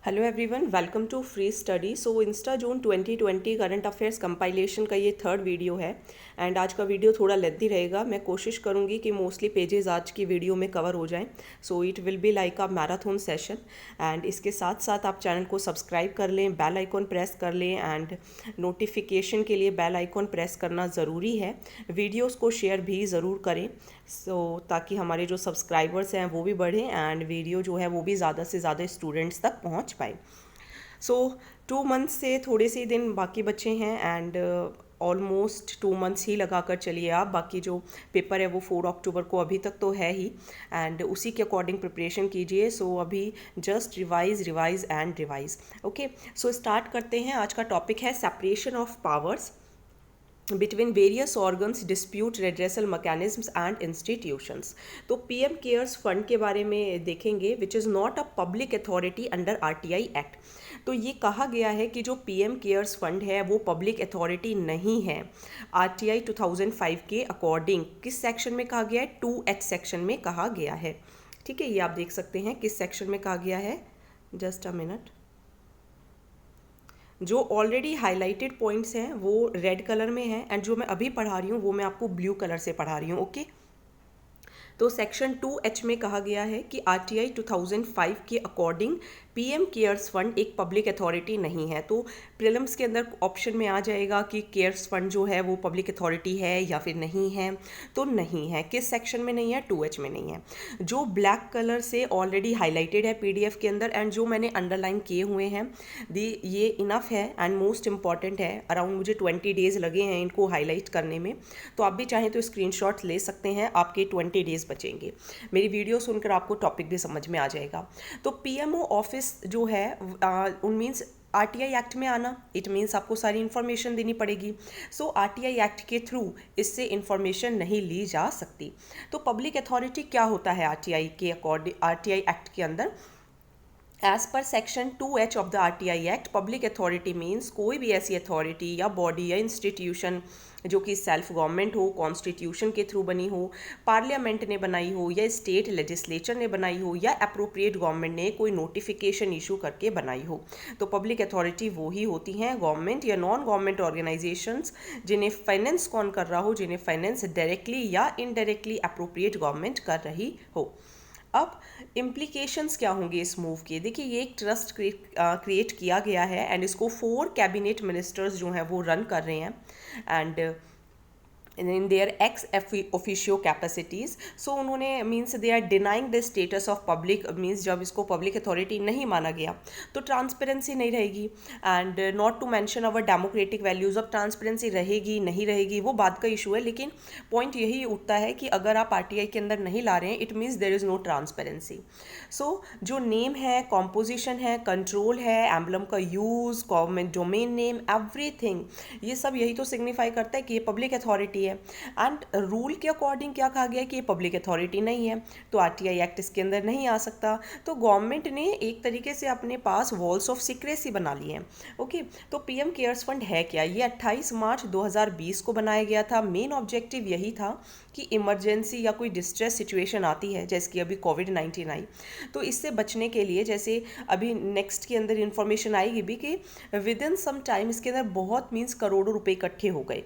Hello everyone, welcome to free study. So insta June 2020 current affairs compilation का ये third video है and आज का वीडियो थोड़ा लेंथी रहेगा। मैं कोशिश करूँगी कि मोस्टली पेजेस आज की वीडियो में कवर हो जाएं। So it will be like a marathon session and इसके साथ साथ आप चैनल को सब्सक्राइब कर लें, बेल आइकॉन प्रेस कर लें एंड नोटिफिकेशन के लिए बेल आइकॉन प्रेस करना ज़रूरी है। वीडियोज़ को शेयर भी ज़रूर करें ताकि हमारे जो सब्सक्राइबर्स हैं वो भी बढ़ें एंड वीडियो जो है वो भी ज़्यादा से ज़्यादा स्टूडेंट्स तक पहुंच पाए। सो 2 मंथ्स से थोड़े से दिन बाकी बचे हैं एंड ऑलमोस्ट 2 मंथ्स ही लगा कर चलिए आप। बाकी जो पेपर है वो 4 अक्टूबर को अभी तक तो है ही एंड उसी के अकॉर्डिंग प्रिपरेशन कीजिए। सो अभी just revise revise and revise. Okay, so start करते हैं। आज का टॉपिक है separation of powers between various organs, dispute redressal mechanisms and institutions. तो पीएम केयर्स फंड के बारे में देखेंगे, which is not a public authority under RTI act. तो ये कहा गया है कि जो पीएम केयर्स फंड है वो पब्लिक अथॉरिटी नहीं है। आरटीआई 2005 के अकॉर्डिंग किस सेक्शन में कहा गया है? 2H सेक्शन में कहा गया है। ठीक है, ये आप देख सकते हैं किस सेक्शन में कहा गया है। Just a minute. जो ऑलरेडी हाईलाइटेड पॉइंट्स हैं वो रेड कलर में हैं एंड जो मैं अभी पढ़ा रही हूँ वो मैं आपको ब्लू कलर से पढ़ा रही हूँ। ओके, तो सेक्शन 2H में कहा गया है कि आरटीआई 2005 के अकॉर्डिंग पीएम केयर्स फंड एक पब्लिक अथॉरिटी नहीं है। तो प्रीलिम्स के अंदर ऑप्शन में आ जाएगा कि केयर्स फंड जो है वो पब्लिक अथॉरिटी है या फिर नहीं है। तो नहीं है। किस सेक्शन में नहीं है? 2H में नहीं है। जो ब्लैक कलर से ऑलरेडी हाईलाइटेड है पीडीएफ के अंदर एंड जो मैंने अंडरलाइन किए हुए हैं ये इनफ है एंड मोस्ट इंपॉर्टेंट है। अराउंड मुझे 20 डेज लगे हैं इनको हाईलाइट करने में। तो आप भी चाहें तो स्क्रीनशॉट्स ले सकते हैं, आपके 20 डेज बचेंगे। मेरी वीडियो सुनकर आपको टॉपिक भी समझ में आ जाएगा। तो पीएमओ ऑफिस जो है उन मीन्स आरटीआई एक्ट में आना, इट मीन्स आपको सारी इन्फॉर्मेशन देनी पड़ेगी। सो आरटीआई एक्ट के थ्रू इससे इन्फॉर्मेशन नहीं ली जा सकती। तो पब्लिक अथॉरिटी क्या होता है आरटीआई के अकॉर्डिंग, आरटीआई एक्ट के अंदर? As per section 2H of the RTI act, public authority means कोई भी ऐसी अथॉरिटी या बॉडी या इंस्टीट्यूशन जो कि सेल्फ गवर्नमेंट हो, कॉन्स्टिट्यूशन के थ्रू बनी हो, पार्लियामेंट ने बनाई हो या स्टेट लेजिस्लेचर ने बनाई हो या अप्रोप्रिएट गवर्नमेंट ने कोई नोटिफिकेशन इशू करके बनाई हो। तो पब्लिक अथॉरिटी वो ही होती हैं गवर्नमेंट या नॉन गवर्नमेंट ऑर्गेनाइजेशंस जिन्हें फाइनेंस कौन कर रहा हो, जिन्हें फाइनेंस डायरेक्टली या इनडायरेक्टली अप्रोप्रिएट गवर्नमेंट कर रही हो। अब इम्प्लीकेशंस क्या होंगे इस मूव के? देखिए, ये एक ट्रस्ट क्रिएट किया गया है एंड इसको 4 कैबिनेट मिनिस्टर्स जो हैं वो रन कर रहे हैं and in their ex officio capacities. So उन्होंने means they are denying the status of public, means जब इसको पब्लिक अथॉरिटी नहीं माना गया तो ट्रांसपेरेंसी नहीं रहेगी and not to mention our democratic values. अब ट्रांसपेरेंसी रहेगी नहीं रहेगी वो बात का इशू है, लेकिन पॉइंट यही उठता है कि अगर आप आरटीआई के अंदर नहीं ला रहे हैं it means there is no transparency. So जो नेम है, कॉम्पोजिशन है, कंट्रोल है, एम्बलम का use, government domain name, everything, ये सब यही तो सिग्निफाई करता है कि ये पब्लिक अथॉरिटी है। एंड रूल के अकॉर्डिंग क्या कहा गया है कि ये पब्लिक अथॉरिटी नहीं है तो आरटीआई एक्ट इसके अंदर नहीं आ सकता। तो गवर्नमेंट ने एक तरीके से अपने पास वॉल्स ऑफ सीक्रेसी बना लिए हैं। ओके, तो पीएम केयर्स फंड है क्या? ये 28 मार्च 2020 को बनाया गया था। मेन ऑब्जेक्टिव यही था कि इमरजेंसी या कोई डिस्ट्रेस सिचुएशन आती है जैसे कि अभी कोविड-19 आई, तो इससे बचने के लिए, जैसे अभी नेक्स्ट के अंदर इंफॉर्मेशन आएगी भी कि विद इन सम टाइम इसके अंदर बहुत मीन्स करोड़ों रुपए इकट्ठे हो गए।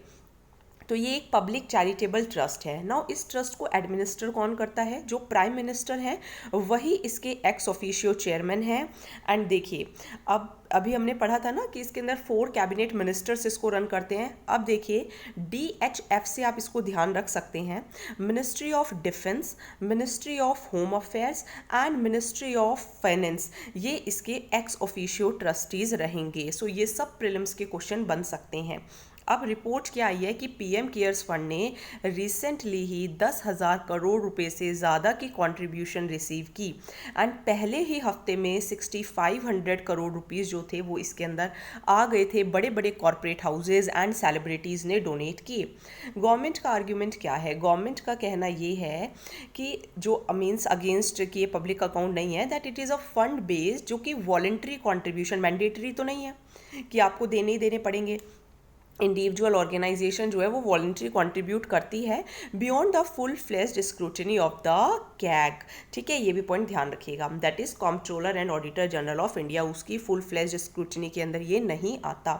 तो ये एक पब्लिक चैरिटेबल ट्रस्ट है। नाउ इस ट्रस्ट को एडमिनिस्टर कौन करता है? जो प्राइम मिनिस्टर है वही इसके एक्स ऑफिशियो चेयरमैन है। एंड देखिए, अब अभी हमने पढ़ा था ना कि इसके अंदर 4 कैबिनेट मिनिस्टर्स इसको रन करते हैं। अब देखिए, DHF से आप इसको ध्यान रख सकते हैं, ministry of defence, ministry of home affairs and ministry of finance, ये इसके एक्स ऑफिशियो ट्रस्टीज रहेंगे। सो ये सब प्रीलिम्स के क्वेश्चन बन सकते हैं। अब रिपोर्ट क्या आई है कि पीएम केयर्स फंड ने रिसेंटली ही 10,000 करोड़ रुपए से ज़्यादा की कंट्रीब्यूशन रिसीव की एंड पहले ही हफ्ते में 6500 करोड़ रुपीस जो थे वो इसके अंदर आ गए थे। बड़े बड़े कॉरपोरेट हाउसेज एंड सेलिब्रिटीज़ ने डोनेट किए। गवर्नमेंट का आर्ग्यूमेंट क्या है? गवर्नमेंट का कहना ये है कि जो मीन्स अगेंस्ट कि ये पब्लिक अकाउंट नहीं है, that it is a fund based, जो कि वॉलेंट्री कॉन्ट्रीब्यूशन, मैंडेटरी तो नहीं है कि आपको देने ही देने पड़ेंगे। इंडिविजुअल ऑर्गेनाइजेशन जो है वो वॉलंटरी कंट्रीब्यूट करती है beyond the full fledged scrutiny of the CAG. ठीक है, ये भी पॉइंट ध्यान रखिएगा, that is controller and auditor general of India, उसकी फुल फ्लेज्ड स्क्रूटिनी के अंदर ये नहीं आता।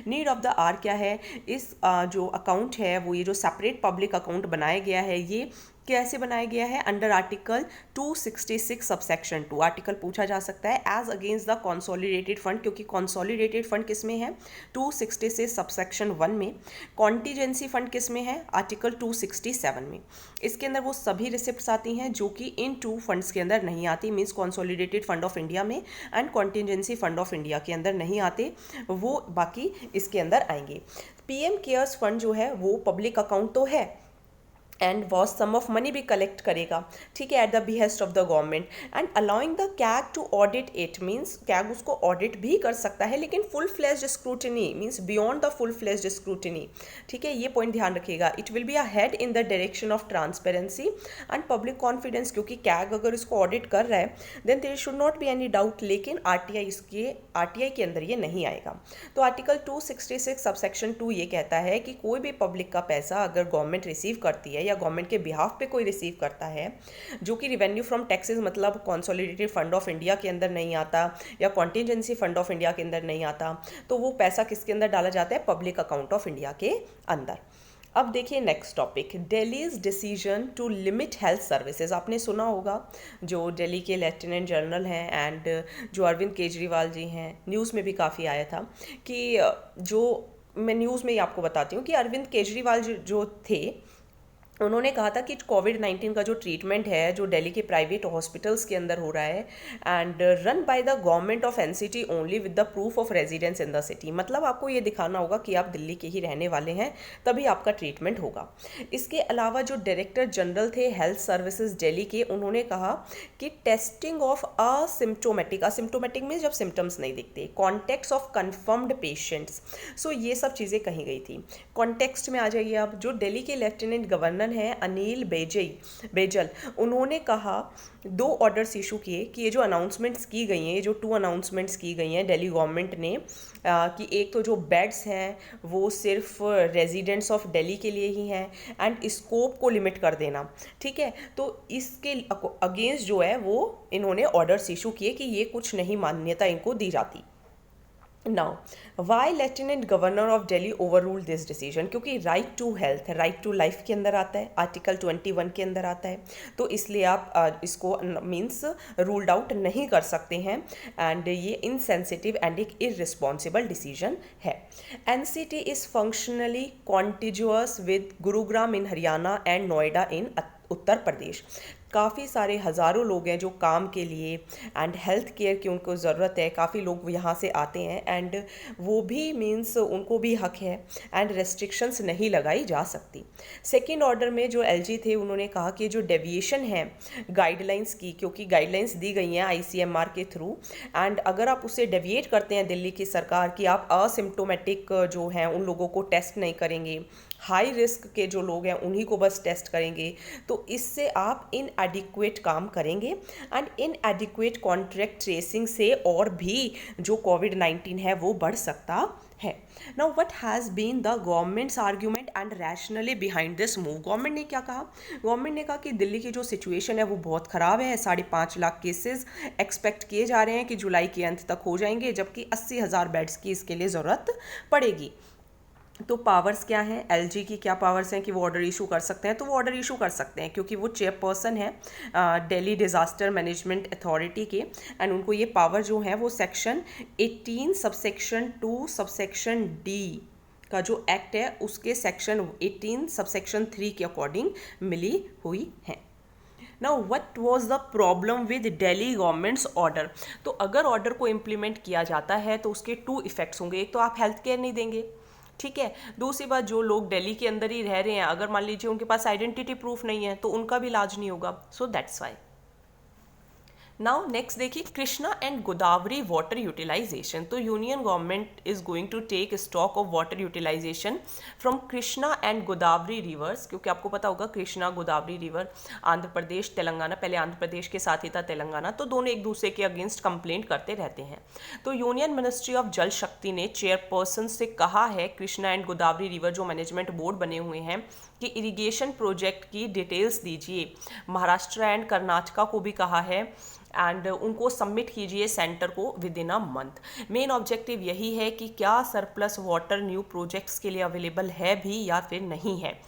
नीड ऑफ द आर क्या है, इस जो अकाउंट है वो ये जो सेपरेट पब्लिक अकाउंट बनाया गया है ये कैसे बनाया गया है, अंडर आर्टिकल 266 सबसेक्शन 2। आर्टिकल पूछा जा सकता है as against the consolidated fund, क्योंकि कंसोलिडेटेड फंड किस में है, 266 सबसेक्शन 1 में। कॉन्टीजेंसी फंड किस में है, आर्टिकल 267 में। इसके अंदर वो सभी रिसिप्ट्स आती हैं जो कि इन टू फंड्स के अंदर नहीं आती, means consolidated fund of India में and contingency fund of India के अंदर नहीं आते, वो बाकी इसके अंदर आएंगे। पीएम केयर्स फंड जो है वो पब्लिक अकाउंट तो है and was some of money भी कलेक्ट करेगा, ठीक है, at the behest of the government and allowing the CAG to audit it, means CAG उसको ऑडिट भी कर सकता है लेकिन full fledged scrutiny means beyond the full fledged scrutiny. ठीक है, ये पॉइंट ध्यान रखिएगा। It will be a head in the direction of transparency and public confidence, क्योंकि कैग अगर इसको ऑडिट कर रहा है then there should not be any doubt, लेकिन आरटीआई के अंदर ये नहीं आएगा। तो आर्टिकल 266 सबसेक्शन 2 ये कहता है कि कोई भी पब्लिक का पैसा अगर गवर्नमेंट रिसीव करती है या गवर्नमेंट के बिहाफ पे कोई रिसीव करता है जो कि रिवेन्यू फ्रॉम टैक्सेस मतलब कंसोलिडेटेड फंड ऑफ इंडिया के अंदर नहीं आता या कॉन्टीजेंसी फंड ऑफ इंडिया के अंदर नहीं आता, तो वो पैसा किसके अंदर डाला जाता है, पब्लिक अकाउंट ऑफ इंडिया के अंदर। अब देखिए next topic, Delhi's decision to limit health services. आपने सुना होगा जो दिल्ली के लेफ्टिनेंट जनरल हैं एंड जो अरविंद केजरीवाल जी हैं, न्यूज़ में भी काफ़ी आया था कि जो मैं न्यूज़ में ही आपको बताती हूँ कि अरविंद केजरीवाल जो थे उन्होंने कहा था कि कोविड-19 का जो ट्रीटमेंट है जो दिल्ली के प्राइवेट हॉस्पिटल्स के अंदर हो रहा है and run by the government of NCT only with the proof of residence in the city, मतलब आपको ये दिखाना होगा कि आप दिल्ली के ही रहने वाले हैं तभी आपका ट्रीटमेंट होगा। इसके अलावा जो डायरेक्टर जनरल थे हेल्थ सर्विसेज दिल्ली के, उन्होंने कहा कि टेस्टिंग ऑफ असिम्टोमेटिक में जब सिम्टम्स नहीं दिखते, कॉन्टेक्ट्स ऑफ कन्फर्म्ड पेशेंट्स, सो ये सब चीज़ें कही गई थी। कॉन्टेक्स्ट में आ जाइए आप, जो दिल्ली के लेफ्टिनेंट गवर्नर है अनिल बैजल, उन्होंने कहा 2 ऑर्डर्स इशू किए कि ये जो अनाउंसमेंट्स की गई हैं, ये जो 2 अनाउंसमेंट्स की गई हैं दिल्ली गवर्नमेंट ने कि एक तो जो बेड्स हैं वो सिर्फ रेजिडेंट्स ऑफ दिल्ली के लिए ही हैं एंड स्कोप को लिमिट कर देना, ठीक है, तो इसके अगेंस्ट जो है वो इन्होंने ऑर्डर्स इशू किए कि ये कुछ नहीं मान्यता इनको दी जाती। Now why lieutenant governor of Delhi overrule this decision, क्योंकि right to health, right to life के अंदर आता है, आर्टिकल 21 के अंदर आता है, तो इसलिए आप इसको मीन्स रूल्ड आउट नहीं कर सकते हैं एंड ये इनसेंसिटिव एंड एक इररिस्पॉन्सिबल डिसीजन है। NCT is functionally contiguous with Gurugram in Haryana and Noida in Uttar Pradesh. काफ़ी सारे हज़ारों लोग हैं जो काम के लिए एंड हेल्थ केयर की उनको ज़रूरत है, काफ़ी लोग यहाँ से आते हैं एंड वो भी मीन्स उनको भी हक है एंड रेस्ट्रिक्शंस नहीं लगाई जा सकती। सेकंड ऑर्डर में जो एलजी थे उन्होंने कहा कि जो डेविएशन है गाइडलाइंस की, क्योंकि गाइडलाइंस दी गई हैं आईसीएमआर के थ्रू एंड अगर आप उससे डेविएट करते हैं दिल्ली की सरकार कि आप असिम्प्टोमेटिक जो हैं उन लोगों को टेस्ट नहीं करेंगे, हाई रिस्क के जो लोग हैं उन्हीं को बस टेस्ट करेंगे, तो इससे आप इनएडिक्वेट काम करेंगे एंड इनएडिक्वेट कॉन्ट्रैक्ट ट्रेसिंग से और भी जो कोविड-19 है वो बढ़ सकता है। Now what has been the government's argument and rationally behind this move. Government ने क्या कहा, गवर्नमेंट ने कहा कि दिल्ली की जो सिचुएशन है वो बहुत ख़राब है, 5.5 लाख केसेस एक्सपेक्ट किए जा रहे हैं कि जुलाई के अंत तक हो जाएंगे, जबकि 80,000 बेड्स की इसके लिए ज़रूरत पड़ेगी। तो पावर्स क्या हैं, एलजी की क्या पावर्स हैं कि वो ऑर्डर इशू कर सकते हैं, तो वो ऑर्डर इशू कर सकते हैं क्योंकि वो चेयरपर्सन है दिल्ली डिज़ास्टर मैनेजमेंट अथॉरिटी के एंड उनको ये पावर जो है वो सेक्शन 18 सबसेक्शन 2 सबसेक्शन डी का जो एक्ट है उसके सेक्शन 18 सबसेक्शन 3 के अकॉर्डिंग मिली हुई है। Now what was the problem with Delhi governments order. तो अगर ऑर्डर को इम्प्लीमेंट किया जाता है तो उसके 2 इफेक्ट्स होंगे, एक तो आप हेल्थ केयर नहीं देंगे, ठीक है, दूसरी बात जो लोग दिल्ली के अंदर ही रह रहे हैं अगर मान लीजिए उनके पास आइडेंटिटी प्रूफ नहीं है तो उनका भी इलाज नहीं होगा, so that's why. Now next देखिए, Krishna and Godavari water utilization. तो union government is going to take stock of water utilization from Krishna and Godavari rivers, क्योंकि आपको पता होगा कृष्णा गोदावरी रिवर आंध्र प्रदेश तेलंगाना, पहले आंध्र प्रदेश के साथ ही था तेलंगाना, तो दोनों एक दूसरे के अगेंस्ट कंप्लेंट करते रहते हैं। तो यूनियन मिनिस्ट्री ऑफ जल शक्ति ने चेयरपर्सन से कहा है, कृष्णा एंड गोदावरी रिवर जो मैनेजमेंट बोर्ड बने हुए हैं, कि इरिगेशन प्रोजेक्ट की डिटेल्स दीजिए। महाराष्ट्र एंड कर्नाटका को भी कहा है एंड उनको सबमिट कीजिए सेंटर को with in a month. Main objective यही है कि क्या सरप्लस वाटर न्यू प्रोजेक्ट्स के लिए अवेलेबल है भी या फिर नहीं है।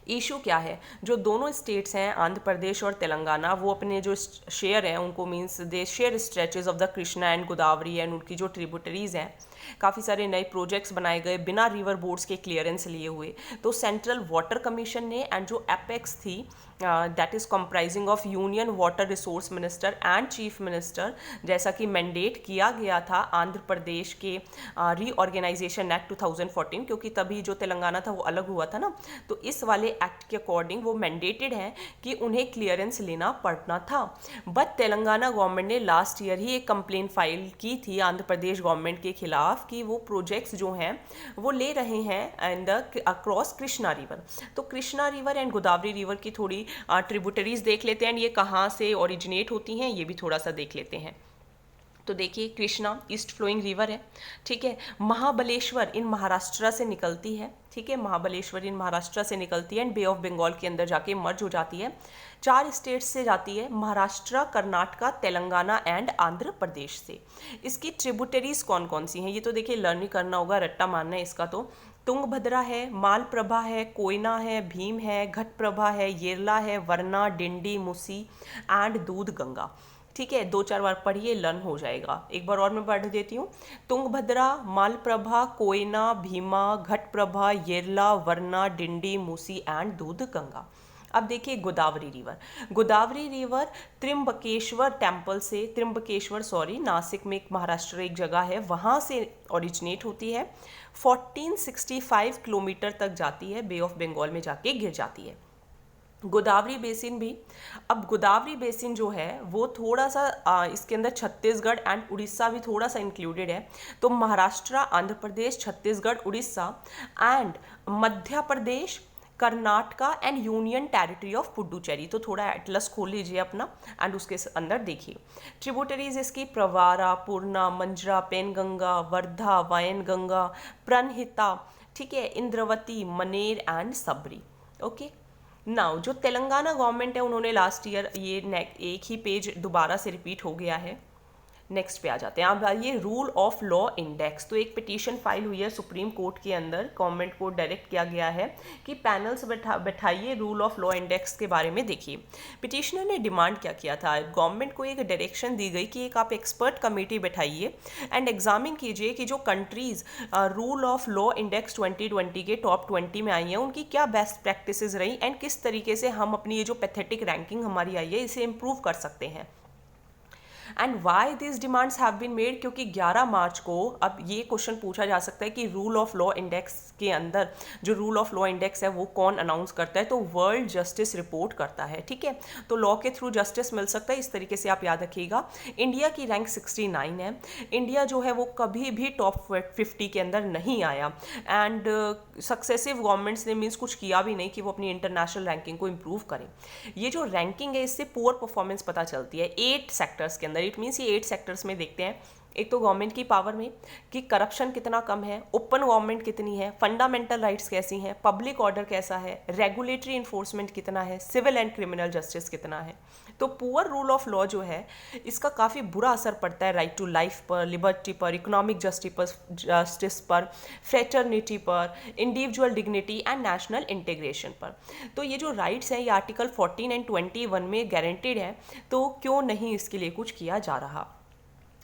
इशू क्या है, जो दोनों स्टेट्स हैं आंध्र प्रदेश और तेलंगाना, वो अपने जो शेयर हैं उनको means they share stretches of the Krishna and Godavari and उनकी जो ट्रिब्यूटरीज हैं, काफ़ी सारे नए प्रोजेक्ट्स बनाए गए बिना रिवर बोर्ड्स के क्लियरेंस लिए हुए। तो सेंट्रल वाटर कमीशन ने एंड जो एपेक्स थी that is comprising of union water resource minister and chief minister, जैसा कि मैंडेट किया गया था आंध्र प्रदेश के रीऑर्गेनाइजेशन एक्ट 2014, क्योंकि तभी जो तेलंगाना था वो अलग हुआ था ना, तो इस वाले एक्ट के अकॉर्डिंग वो मैंडेटेड है कि उन्हें क्लियरेंस लेना पड़ना था। बट तेलंगाना गवर्नमेंट ने लास्ट ईयर ही एक कंप्लेन फाइल की थी आंध्र प्रदेश गवर्नमेंट के खिलाफ कि वो प्रोजेक्ट्स जो हैं वो ले रहे हैं एंड अक्रॉस कृष्णा रिवर। तो Krishna river and Godavari river की थोड़ी ट्रिब्यूटरीज देख लेते हैं, ये कहाँ से ओरिजिनेट होती हैं ये भी थोड़ा सा देख लेते हैं। तो देखिए, कृष्णा ईस्ट फ्लोइंग रिवर है, ठीक है। महाबलेश्वर इन महाराष्ट्र से निकलती है, ठीक है, महाबलेश्वर इन महाराष्ट्र से निकलती है एंड बे ऑफ बंगाल के अंदर जाके मर्ज हो जाती है। 4 स्टेट्स से जाती है, महाराष्ट्र, कर्नाटका, तेलंगाना एंड आंध्र प्रदेश से। इसकी ट्रिब्यूटरीज कौन कौन सी हैं ये तो देखिए लर्न ही करना होगा, रट्टा मारना है इसका। तो तुंगभद्रा है, मालप्रभा है, कोयना है, भीम है, घटप्रभा है, येरला है, वरना, डिंडी, मुसी एंड दूध गंगा, ठीक है। 2-4 बार पढ़िए, लर्न हो जाएगा। एक बार और मैं पढ़ देती हूँ, तुंगभद्रा, मालप्रभा, कोयना, भीमा, घटप्रभा, येरला, वरना, डिंडी, मूसी एंड दूध गंगा। अब देखिए Godavari river. Godavari river Trimbakeshwar temple से, नासिक में एक महाराष्ट्र एक जगह है वहाँ से ओरिजिनेट होती है। 1465 किलोमीटर तक जाती है, बे ऑफ बंगाल में जाके गिर जाती है। गोदावरी बेसिन भी, अब गोदावरी बेसिन जो है वो थोड़ा सा इसके अंदर छत्तीसगढ़ एंड उड़ीसा भी थोड़ा सा इंक्लूडेड है। तो Maharashtra, Andhra Pradesh, Chhattisgarh, Orissa and Madhya Pradesh, Karnataka and union territory of Puducherry. तो थोड़ा एटलस खोल लीजिए अपना एंड उसके अंदर देखिए ट्रिब्यूटरीज इसकी प्रवारा, पूर्णा, मंजरा, पेनगंगा, वर्धा, वायनगंगा, प्रणहिता, ठीक है, Indravati, Maner and Sabari. Okay, now जो तेलंगाना गवर्नमेंट है उन्होंने लास्ट ईयर ये एक ही पेज दोबारा से रिपीट हो गया है। नेक्स्ट पे आ जाते हैं। अब आइए रूल ऑफ लॉ इंडेक्स। तो एक पिटीशन फाइल हुई है सुप्रीम कोर्ट के अंदर, गवर्नमेंट को डायरेक्ट किया गया है कि पैनल्स बैठाइए रूल ऑफ लॉ इंडेक्स के बारे में। देखिए पिटिशनर ने डिमांड क्या किया था, गवर्नमेंट को एक डायरेक्शन दी गई कि एक आप एक्सपर्ट कमेटी बैठाइए एंड एग्जामिन कीजिए कि जो countries rule of law index 2020 के टॉप 20 में आई हैं उनकी क्या बेस्ट प्रैक्टिसेस रही एंड किस तरीके से हम अपनी ये जो पैथेटिक रैंकिंग हमारी आई है इसे इम्प्रूव कर सकते हैं। And why this demands have been made, क्योंकि 11 मार्च को अब ये क्वेश्चन पूछा जा सकता है कि रूल ऑफ लॉ इंडेक्स के अंदर जो रूल ऑफ लॉ इंडेक्स है वो कौन अनाउंस करता है, तो वर्ल्ड जस्टिस रिपोर्ट करता है, ठीक है। तो लॉ के थ्रू जस्टिस मिल सकता है, इस तरीके से आप याद रखिएगा। इंडिया की रैंक 69 है, इंडिया जो है वो कभी भी टॉप 50 के अंदर नहीं आया एंड सक्सेसिव गवर्नमेंट्स ने मीन्स कुछ किया भी नहीं कि वो अपनी इंटरनेशनल रैंकिंग को इम्प्रूव करें। ये जो रैंकिंग है इससे पुअर परफॉर्मेंस पता चलती है 8 सेक्टर्स के अंदर। इट मीन्स ये 8 सेक्टर्स में देखते हैं, एक तो गवर्नमेंट की पावर में कि करप्शन कितना कम है, ओपन गवर्नमेंट कितनी है, फंडामेंटल राइट्स कैसी हैं, पब्लिक ऑर्डर कैसा है, रेगुलेटरी इन्फोर्समेंट कितना है, सिविल एंड क्रिमिनल जस्टिस कितना है। तो पुअर रूल ऑफ लॉ जो है इसका काफ़ी बुरा असर पड़ता है राइट टू लाइफ पर, लिबर्टी पर, इकोनॉमिक जस्टिस पर, फ्रेटर्निटी पर, individual dignity and national integration पर। तो ये जो राइट्स हैं ये आर्टिकल 14 एंड 21 में गारंटीड है, तो क्यों नहीं इसके लिए कुछ किया जा रहा।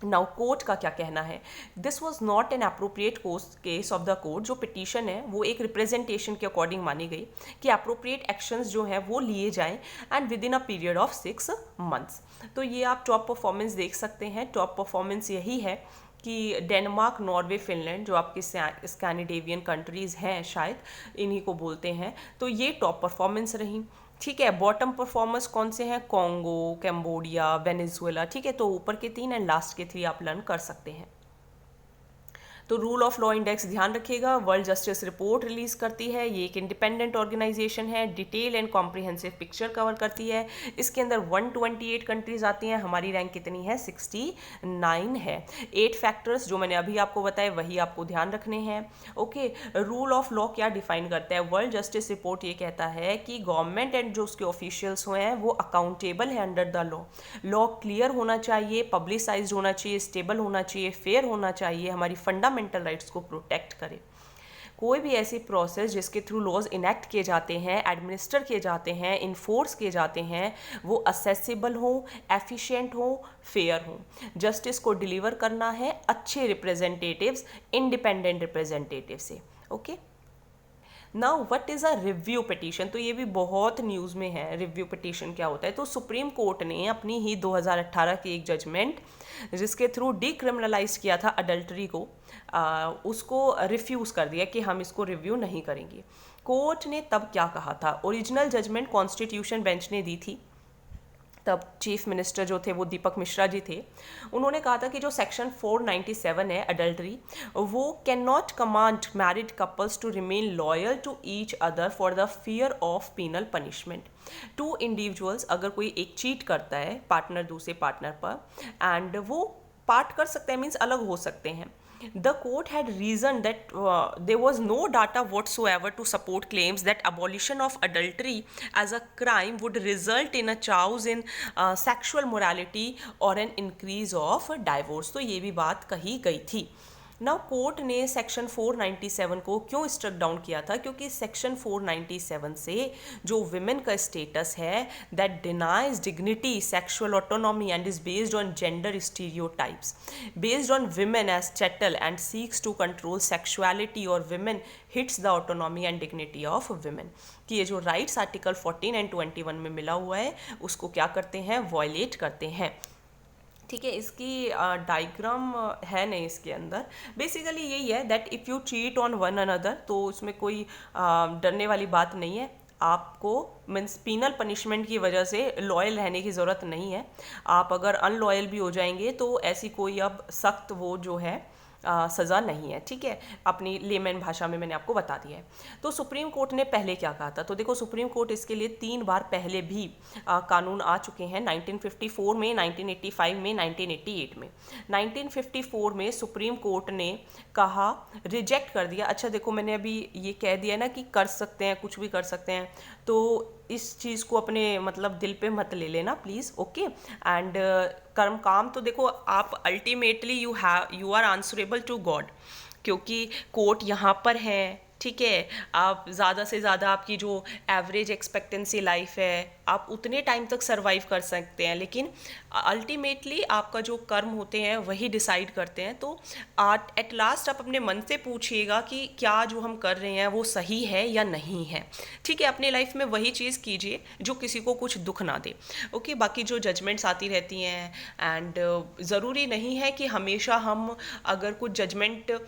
नाउ कोर्ट का क्या कहना है, this was not an appropriate case of the court. जो पिटीशन है वो एक रिप्रेजेंटेशन के अकॉर्डिंग मानी गई कि अप्रोप्रिएट एक्शंस जो हैं वो लिए जाएं and with in a period of 6 months. तो ये आप टॉप परफॉर्मेंस देख सकते हैं, टॉप परफॉर्मेंस यही है कि डेनमार्क, नॉर्वे, फिनलैंड जो आपकी स्कैंडिनेवियन कंट्रीज़ हैं शायद इन्हीं को बोलते हैं, तो ये टॉप परफॉर्मेंस रही। ठीक है। बॉटम परफॉर्मर्स कौन से हैं? कॉन्गो, कैम्बोडिया, वेनेजुएला, ठीक है। तो ऊपर के 3 एंड लास्ट के 3 आप लर्न कर सकते हैं। तो रूल ऑफ लॉ इंडेक्स ध्यान रखिएगा, वर्ल्ड जस्टिस रिपोर्ट रिलीज करती है, ये एक इंडिपेंडेंट ऑर्गेनाइजेशन है, detail and comprehensive picture cover करती है। इसके अंदर 128 कंट्रीज आती हैं, हमारी रैंक कितनी है? 69 है। 8 फैक्टर्स जो मैंने अभी आपको बताए वही आपको ध्यान रखने हैं। ओके, रूल ऑफ लॉ क्या डिफाइन करता है? वर्ल्ड जस्टिस रिपोर्ट ये कहता है कि गवर्नमेंट एंड जो उसके ऑफिशियल्स हुए हैं वो अकाउंटेबल है under the law. Law clear होना चाहिए, पब्लिसाइज्ड होना चाहिए, स्टेबल होना चाहिए, फेयर होना चाहिए, हमारी फंडामेंटल राइट्स को प्रोटेक्ट करे। कोई भी ऐसी प्रोसेस जिसके थ्रू लॉज इनेक्ट किए जाते हैं, एडमिनिस्टर किए जाते हैं, इन्फोर्स किए जाते हैं, वो असेसिबल हो, एफिशिएंट हो, फेयर हो। जस्टिस को डिलीवर करना है अच्छे रिप्रेजेंटेटिव्स, इंडिपेंडेंट रिप्रेजेंटेटिव से। Okay, now what is a review petition? तो ये भी बहुत न्यूज़ में है, रिव्यू पिटीशन क्या होता है। तो सुप्रीम कोर्ट ने अपनी ही 2018 की एक जजमेंट जिसके थ्रू डिक्रिमिनलाइज किया था अडल्ट्री को, उसको रिफ्यूज़ कर दिया कि हम इसको रिव्यू नहीं करेंगे। कोर्ट ने तब क्या कहा था? ओरिजिनल जजमेंट कॉन्स्टिट्यूशन बेंच ने दी थी, तब चीफ मिनिस्टर जो थे वो दीपक मिश्रा जी थे। उन्होंने कहा था कि जो सेक्शन 497 है अडल्ट्री, वो can not command married couples to remain loyal to each other for the fear of penal punishment. To individuals, अगर कोई एक चीट करता है पार्टनर दूसरे पार्टनर पर, एंड वो पार्ट कर सकते हैं, मीन्स अलग हो सकते हैं, the court had reasoned that there was no data whatsoever to support claims that abolition of adultery as a crime would result in a change in sexual morality or an increase of divorce। तो ये भी बात कही गई थी। Now court ने section 497 को क्यों स्ट्रक डाउन किया था? क्योंकि सेक्शन 497 से जो विमेन का स्टेटस है that denies dignity, sexual autonomy and is based on gender stereotypes, based on women as chattel and seeks to control sexuality और women hits the autonomy and dignity of women. कि ये जो rights article 14 and 21 में मिला हुआ है उसको क्या करते हैं? वॉयलेट करते हैं। ठीक है, इसकी डायग्राम है नहीं इसके अंदर। बेसिकली यही है that if you cheat on one another, तो इसमें कोई डरने वाली बात नहीं है। आपको मीन्स पीनल पनिशमेंट की वजह से लॉयल रहने की ज़रूरत नहीं है। आप अगर अनलॉयल भी हो जाएंगे तो ऐसी कोई अब सख्त वो जो है सज़ा नहीं है। ठीक है, अपनी लेमैन भाषा में मैंने आपको बता दिया है। तो सुप्रीम कोर्ट ने पहले क्या कहा था? तो देखो, सुप्रीम कोर्ट इसके लिए 3 बार पहले भी कानून आ चुके हैं, 1954 में, 1985 में, 1988 में। 1954 में सुप्रीम कोर्ट ने कहा, रिजेक्ट कर दिया। अच्छा देखो, मैंने अभी ये कह दिया ना कि कर सकते हैं, कुछ भी कर सकते हैं, तो इस चीज़ को अपने मतलब दिल पे मत ले लेना प्लीज़। ओके, एंड कर्म काम तो देखो, आप ultimately you are answerable to God, क्योंकि कोर्ट यहाँ पर है। ठीक है, आप ज़्यादा से ज़्यादा आपकी जो एवरेज एक्सपेक्टेंसी लाइफ है आप उतने टाइम तक सरवाइव कर सकते हैं, लेकिन अल्टीमेटली आपका जो कर्म होते हैं वही डिसाइड करते हैं। तो एट लास्ट आप अपने मन से पूछिएगा कि क्या जो हम कर रहे हैं वो सही है या नहीं है। ठीक है, अपने लाइफ में वही चीज़ कीजिए जो किसी को कुछ दुख ना दे। ओके, बाकी जो जजमेंट्स आती रहती हैं, एंड ज़रूरी नहीं है कि हमेशा हम अगर कुछ जजमेंट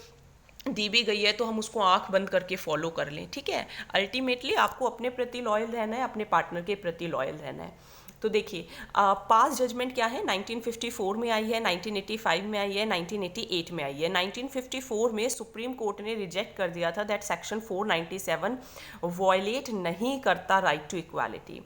दी भी गई है तो हम उसको आंख बंद करके फॉलो कर लें। ठीक है, अल्टीमेटली आपको अपने प्रति लॉयल रहना है, अपने पार्टनर के प्रति लॉयल रहना है। तो देखिए, पास जजमेंट क्या है? 1954 में आई है, 1985 में आई है, 1988 में आई है। 1954 में सुप्रीम कोर्ट ने रिजेक्ट कर दिया था दैट सेक्शन 497 वॉयलेट नहीं करता राइट टू इक्वालिटी,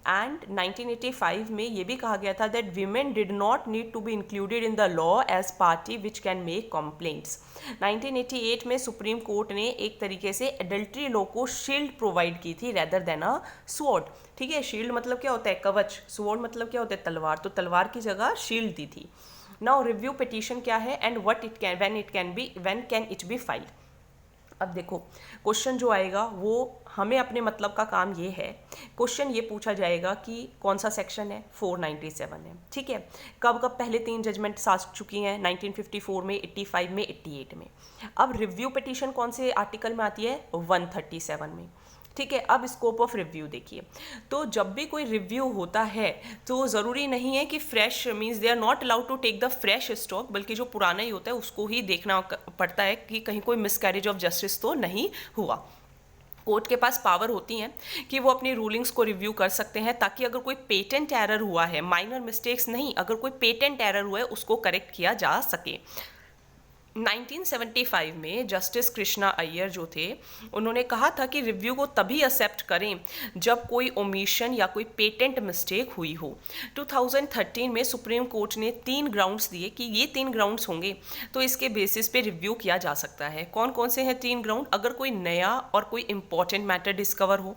एंड 1985 में ये भी कहा गया था that women did not need to be included in the law as party which can make complaints. 1988 में सुप्रीम कोर्ट ने एक तरीके से एडल्ट्री लॉ को शील्ड प्रोवाइड की थी रेदर देन अ स्वॉर्ड। ठीक है, शील्ड मतलब क्या होता है? कवच। स्वॉर्ड मतलब क्या होता है? तलवार। तो तलवार की जगह शील्ड दी थी। नाउ रिव्यू पिटीशन क्या है and what it can, when can it be filed. अब देखो, क्वेश्चन जो आएगा वो हमें अपने मतलब का काम ये है, क्वेश्चन ये पूछा जाएगा कि कौन सा सेक्शन है? 497 है। ठीक है, कब कब पहले 3 जजमेंट्स आ चुकी हैं? 1954 में, 85 में, 88 में। अब रिव्यू पिटीशन कौन से आर्टिकल में आती है? 137 में। ठीक है, अब स्कोप ऑफ रिव्यू देखिए। तो जब भी कोई रिव्यू होता है तो ज़रूरी नहीं है कि fresh, means they are not allowed to take the fresh stock, बल्कि जो पुराना ही होता है उसको ही देखना पड़ता है कि कहीं कोई मिसकैरेज ऑफ जस्टिस तो नहीं हुआ। कोर्ट के पास पावर होती हैं कि वो अपनी रूलिंग्स को रिव्यू कर सकते हैं, ताकि अगर कोई पेटेंट एरर हुआ है, माइनर मिस्टेक्स नहीं, अगर कोई पेटेंट एरर हुआ है उसको करेक्ट किया जा सके। 1975 में जस्टिस कृष्णा अय्यर जो थे, उन्होंने कहा था कि रिव्यू को तभी एक्सेप्ट करें जब कोई ओमिशन या कोई पेटेंट मिस्टेक हुई हो। 2013 में सुप्रीम कोर्ट ने 3 ग्राउंड्स दिए कि ये 3 ग्राउंड्स होंगे तो इसके बेसिस पे रिव्यू किया जा सकता है। कौन कौन से हैं 3 ग्राउंड? अगर कोई नया और कोई इंपॉर्टेंट मैटर डिस्कवर हो,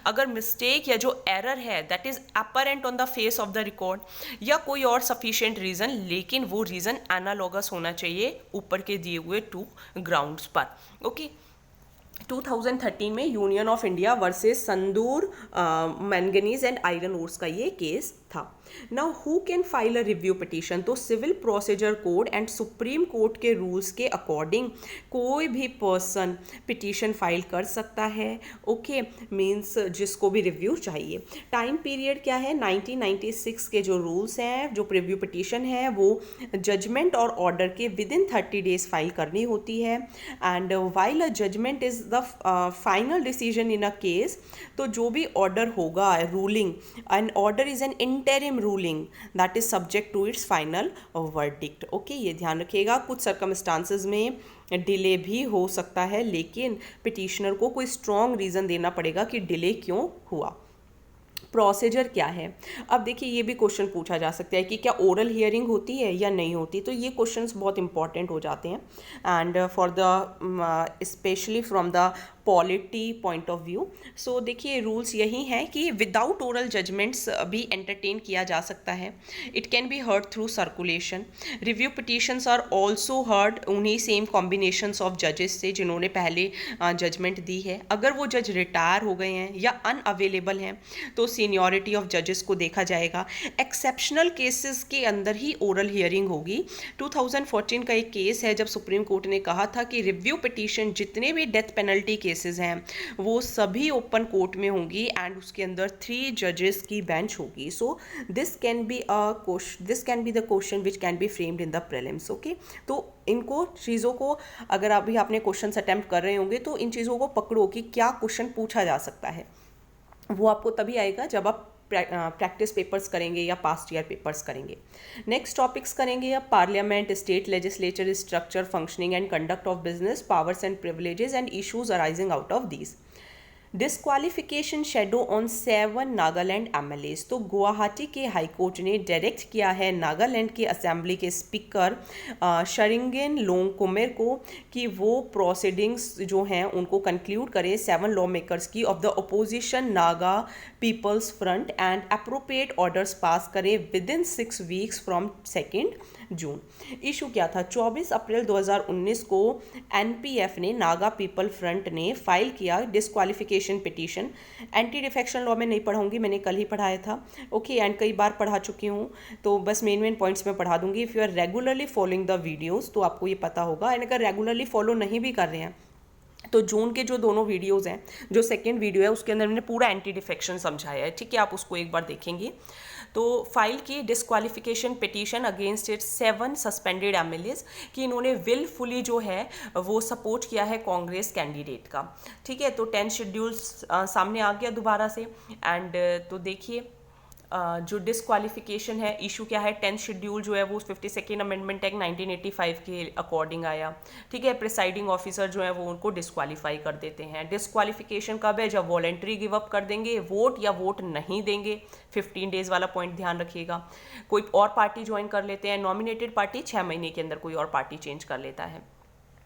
अगर मिस्टेक या जो एरर है that is apparent on the face of the record, या कोई और सफिशिएंट रीजन, लेकिन वो रीजन एनालॉगस होना चाहिए ऊपर के दिए हुए 2 ग्राउंड्स पर। ओके, 2013 में union of India versus Sandur manganese and iron ores का ये केस था। Now who can file a review petition? तो civil procedure code and supreme court के रूल्स के अकॉर्डिंग कोई भी पर्सन पिटीशन फाइल कर सकता है। ओके, मीन्स जिसको भी रिव्यू चाहिए। टाइम पीरियड क्या है? 1996 के जो रूल्स हैं, जो रिव्यू पिटीशन है वो जजमेंट और ऑर्डर के विद इन 30 डेज फाइल करनी होती है। And while a judgment is the final decision in a case, तो जो भी ऑर्डर होगा, ruling, an order is an interim ruling that is subject to its final verdict. Okay, ये ध्यान रखिएगा। कुछ सर्कमस्टांसेस में डिले भी हो सकता है, लेकिन पिटिशनर को कोई स्ट्रॉन्ग रीज़न देना पड़ेगा कि डिले क्यों हुआ। प्रोसीजर क्या है? अब देखिए, ये भी क्वेश्चन पूछा जा सकता है कि क्या ओरल हियरिंग होती है या नहीं होती, तो ये क्वेश्चंस बहुत इंपॉर्टेंट हो जाते हैं and for the specially from the polity point of view. So देखिए, रूल्स यही हैं कि विदाउट ओरल जजमेंट्स भी एंटरटेन किया जा सकता है। It can be heard through circulation. Review petitions are also heard उन्हीं सेम कॉम्बिनेशंस ऑफ जजेस से जिन्होंने पहले जजमेंट दी है। अगर वो जज रिटायर हो गए हैं या अनअवेलेबल हैं तो सीनियरिटी ऑफ जजेस को देखा जाएगा। एक्सेप्शनल केसेस के अंदर ही ओरल हियरिंग होगी। 2014 का एक केस है जब सुप्रीम कोर्ट ने कहा था कि रिव्यू पिटीशन जितने भी डेथ पेनल्टी केसेस हैं वो सभी ओपन कोर्ट में होंगी एंड उसके अंदर 3 जजेस की बेंच होगी। So this can be the question which can be framed in the prelims. Okay, तो इनको चीज़ों को अगर अभी आपने क्वेश्चन अटेम्प्ट कर रहे होंगे तो इन चीज़ों को पकड़ो कि क्या क्वेश्चन पूछा जा सकता है। वो आपको तभी आएगा जब आप प्रैक्टिस पेपर्स करेंगे या पास्ट ईयर पेपर्स करेंगे। नेक्स्ट टॉपिक्स करेंगे अब parliament, state legislature structure, functioning and conduct of business, powers and privileges and issues arising out of these. Disqualification shadow on 7 Nagaland MLAs. तो गुवाहाटी के हाईकोर्ट ने डायरेक्ट किया है नागालैंड के असेंबली के स्पीकर शरिंगन लोंगकुमेर को कि वो प्रोसीडिंग्स जो हैं उनको कंक्लूड करें 7 लॉ मेकर्स की of the opposition Naga peoples front and appropriate orders pass करें within 6 weeks from 2 June. Issue क्या था? 24 अप्रैल 2019 को एनपीएफ ने, नागा पीपल फ्रंट ने फाइल किया disqualification petition. Anti defection law में नहीं पढ़ाऊंगी, मैंने कल ही पढ़ाया था। ओके, एंड कई बार पढ़ा चुकी हूँ, तो बस मेन पॉइंट्स में पढ़ा दूंगी। If you are regularly following the videos तो आपको ये पता होगा, एंड अगर रेगुलरली फॉलो नहीं भी कर रहे हैं तो जून के जो दोनों वीडियोज़ हैं, जो सेकेंड वीडियो है उसके अंदर मैंने पूरा एंटी डिफेक्शन समझाया है, ठीक है, आप उसको एक बार देखेंगे। तो फाइल की disqualification petition against it 7 suspended MLAs कि इन्होंने विलफुली जो है वो सपोर्ट किया है कांग्रेस कैंडिडेट का, ठीक है। तो 10 शेड्यूल्स सामने आ गया दोबारा से एंड तो देखिए जो डिस्क्वालिफिकेशन है, इशू क्या है, 10th शेड्यूल जो है वो 52nd अमेंडमेंट एक्ट 1985 के अकॉर्डिंग आया, ठीक है। प्रिसाइडिंग ऑफिसर जो है वो उनको डिस्क्वालीफाई कर देते हैं। डिस्क्वालिफिकेशन कब है? जब वॉलेंट्री गिव अप कर देंगे वोट या वोट नहीं देंगे, 15 डेज वाला पॉइंट ध्यान रखिएगा। कोई और पार्टी ज्वाइन कर लेते हैं, नॉमिनेटेड पार्टी 6 महीने के अंदर कोई और पार्टी चेंज कर लेता है।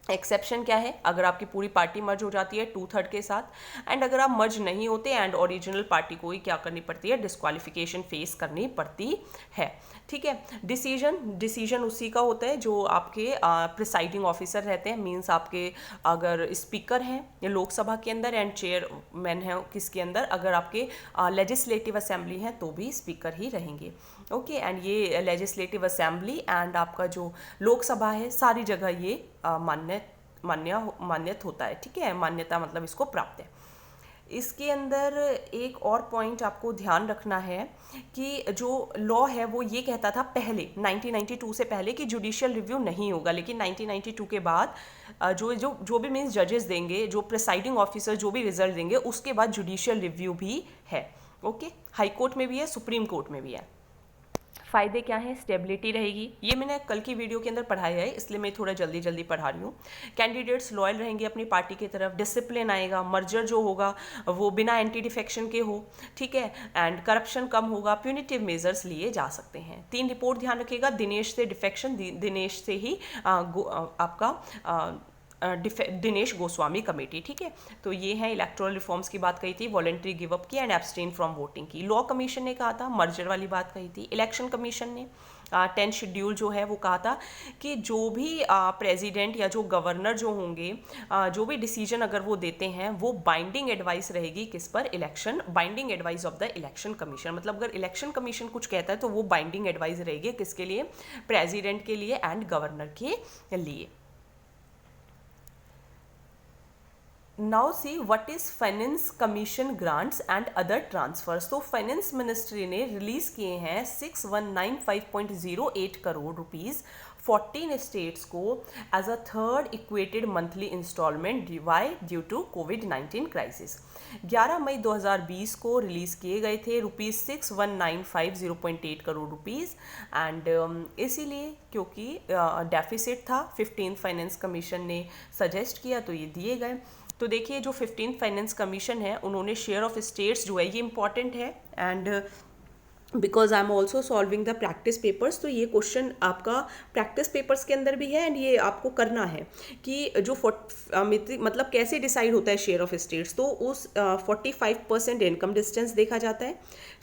एक्सेप्शन क्या है? अगर आपकी पूरी पार्टी मर्ज हो जाती है 2/3 के साथ, एंड अगर आप मर्ज नहीं होते एंड ओरिजिनल पार्टी को ही क्या करनी पड़ती है, डिस्क्वालिफिकेशन फेस करनी पड़ती है, ठीक है। डिसीजन उसी का होता है जो आपके प्रिसाइडिंग ऑफिसर रहते हैं, मींस आपके अगर स्पीकर हैं लोकसभा के अंदर एंड चेयरमैन है किसके अंदर, अगर आपके लेजिस्लेटिव असेंबली है तो भी स्पीकर ही रहेंगे, ओके। एंड ये लेजिस्लेटिव असेंबली एंड आपका जो लोकसभा है सारी जगह ये मान्यत होता है, ठीक है। मान्यता मतलब इसको प्राप्त है। इसके अंदर एक और पॉइंट आपको ध्यान रखना है कि जो लॉ है वो ये कहता था पहले 1992 से पहले कि जुडिशियल रिव्यू नहीं होगा, लेकिन 1992 के बाद जो भी मीन्स जजेस देंगे, जो प्रिसाइडिंग ऑफिसर जो भी रिजल्ट देंगे, उसके बाद जुडिशियल रिव्यू भी है। ओके, हाई कोर्ट में भी है, सुप्रीम कोर्ट में भी है। फ़ायदे क्या हैं? स्टेबिलिटी रहेगी, ये मैंने कल की वीडियो के अंदर पढ़ाया है, इसलिए मैं थोड़ा जल्दी जल्दी पढ़ा रही हूँ। कैंडिडेट्स लॉयल रहेंगे अपनी पार्टी की तरफ, डिसिप्लिन आएगा, मर्जर जो होगा वो बिना एंटी डिफेक्शन के हो, ठीक है, एंड करप्शन कम होगा, प्यूनिटिव मेजर्स लिए जा सकते हैं। 3 रिपोर्ट ध्यान रखिएगा, दिनेश से डिफेक्शन, दिनेश से ही आपका दिनेश गोस्वामी कमेटी, ठीक है। तो ये है इलेक्टोरल रिफॉर्म्स की बात कही थी, वॉलंटरी गिव अप की एंड एब्सटेन फ्रॉम वोटिंग की। लॉ कमीशन ने कहा था मर्जर वाली बात कही थी। इलेक्शन कमीशन ने 10 शेड्यूल जो है वो कहा था कि जो भी प्रेसिडेंट या जो गवर्नर जो होंगे, जो भी डिसीजन अगर वो देते हैं वो बाइंडिंग एडवाइस रहेगी किस पर? Election, binding advice of the election commission. मतलब अगर इलेक्शन कमीशन कुछ कहता है तो वो बाइंडिंग एडवाइस रहेगी किसके लिए? प्रेसिडेंट के लिए एंड गवर्नर के लिए। Now see what is finance commission grants and other transfers. तो फाइनेंस मिनिस्ट्री ने रिलीज किए हैं 6195.08 करोड़ रुपीस 14 स्टेट्स को as a third equated monthly instalment due to कोविड-19 क्राइसिस। 11 मई 2020 को रिलीज किए गए थे ₹61,950.8 करोड़ रुपीस एंड इसीलिए क्योंकि डेफिसिट था, 15th फाइनेंस कमीशन ने सजेस्ट किया तो ये दिए गए। तो देखिए जो 15th फाइनेंस कमीशन है उन्होंने शेयर ऑफ स्टेट्स जो है ये इंपॉर्टेंट है and because I am also solving the practice papers, तो ये क्वेश्चन आपका प्रैक्टिस पेपर्स के अंदर भी है एंड ये आपको करना है कि जो मतलब कैसे डिसाइड होता है शेयर ऑफ स्टेट्स। तो उस 45% इनकम डिस्टेंस देखा जाता है,